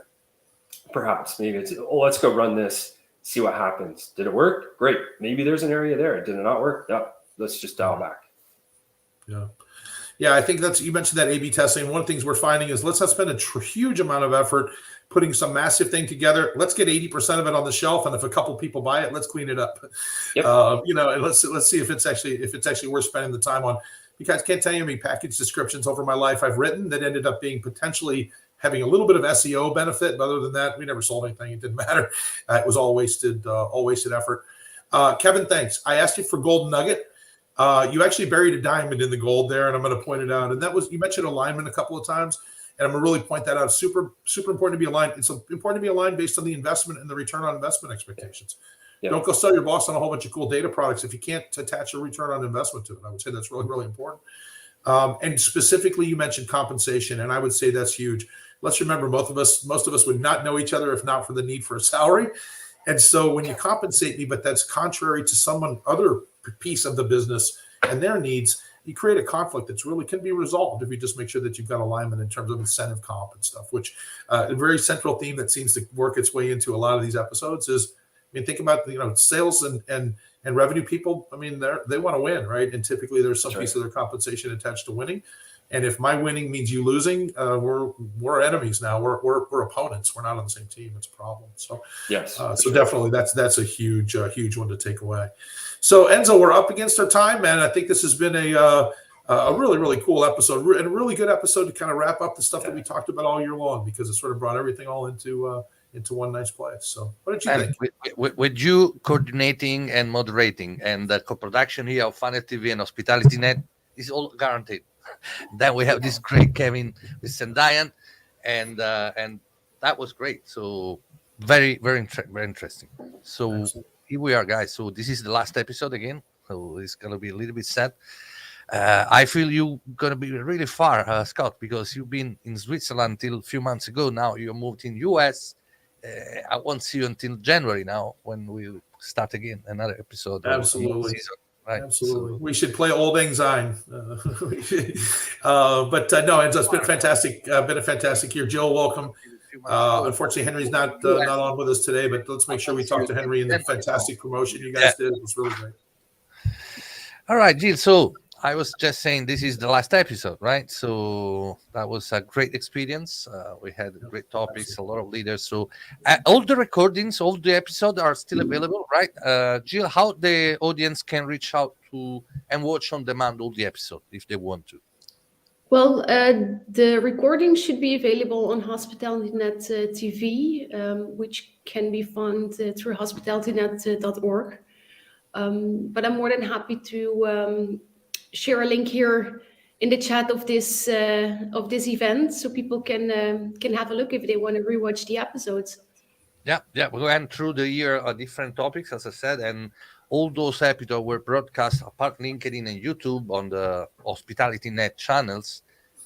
Perhaps maybe it's, let's go run this, see what happens. Did it work? Great. Maybe there's an area there. Did it not work? No, let's just dial back. Yeah, I think you mentioned that A/B testing. One of the things we're finding is let's not spend a huge amount of effort putting some massive thing together. Let's get 80% of it on the shelf, and if a couple people buy it, let's clean it up. Yep. And let's see if it's actually worth spending the time on. Because I can't tell you how many package descriptions over my life I've written that ended up being potentially having a little bit of SEO benefit, but other than that, we never sold anything. It didn't matter. It was all wasted effort. Kevin, thanks. I asked you for golden nugget. You actually buried a diamond in the gold there, and I'm going to point it out. And that was, you mentioned alignment a couple of times, and I'm going to really point that out. Super, super important to be aligned. It's important to be aligned based on the investment and the return on investment expectations. Yeah. Don't go sell your boss on a whole bunch of cool data products if you can't attach a return on investment to it. I would say that's really, really important. And specifically, you mentioned compensation, and I would say that's huge. Let's remember, most of us would not know each other if not for the need for a salary. And so when you compensate me, but that's contrary to someone other piece of the business and their needs, you create a conflict that's really can be resolved if you just make sure that you've got alignment in terms of incentive comp and stuff, which a very central theme that seems to work its way into a lot of these episodes is, I mean, think about, sales and revenue people. I mean, they want to win, right? And typically there's some piece of their compensation attached to winning. And if my winning means you losing, we're enemies now. We're opponents. We're not on the same team. It's a problem. So yes. Definitely that's a huge one to take away. So Enzo, we're up against our time, man. I think this has been a really, really cool episode and a really good episode to kind of wrap up the stuff that we talked about all year long, because it sort of brought everything all into one nice place. So what did you think? With you coordinating and moderating and the co-production here of Funnel TV and Hospitality Net is all guaranteed. Then we have this great Kevin with Sendayan, and that was great. So very, very, very interesting. So Absolutely. Here we are, guys. So this is the last episode again. So it's gonna be a little bit sad. I feel you're gonna be really far, Scott, because you've been in Switzerland until a few months ago. Now you moved in US. I won't see you until January now when we start again another episode. Absolutely. Season. Right. Absolutely. So, we should play Old Lang Syne. No, it's been fantastic. Been a fantastic year. Jill, welcome. Unfortunately, Henry's not on with us today, but let's make sure we talk to Henry in the fantastic promotion you guys did. It was really great. All right, Jill. So I was just saying this is the last episode, right? So that was a great experience. We had great topics, a lot of leaders. So all the recordings, all the episodes are still available, right? Jill, how the audience can reach out to and watch on demand all the episodes if they want to? Well, the recording should be available on HospitalityNet TV, which can be found through hospitalitynet.org. But I'm more than happy to share a link here in the chat of this event, so people can have a look if they want to rewatch the episodes. Yeah, we went through the year different topics, as I said, and all those episodes were broadcast apart LinkedIn and YouTube on the Hospitality Net channels.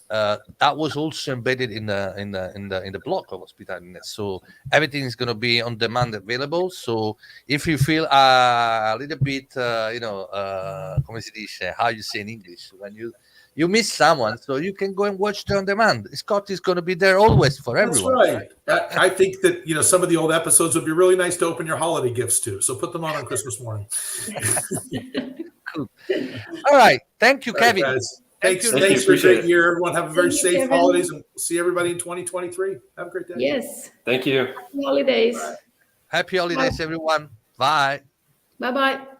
That was also embedded in the blog of Hospitality Net. So everything is going to be on demand available. So if you feel a little bit, come si dice, how you say in English, when you miss someone, so you can go and watch them on demand. Scott is going to be there always for everyone. That's right. I think that some of the old episodes would be really nice to open your holiday gifts to. So put them on Christmas morning. Cool. All right. Thank you, Kevin. Guys. Thanks for a great year. Everyone have a very safe holidays, and see everybody in 2023. Have a great day. Yes. Thank you. Happy holidays. Right. Happy holidays, everyone. Bye. Bye-bye.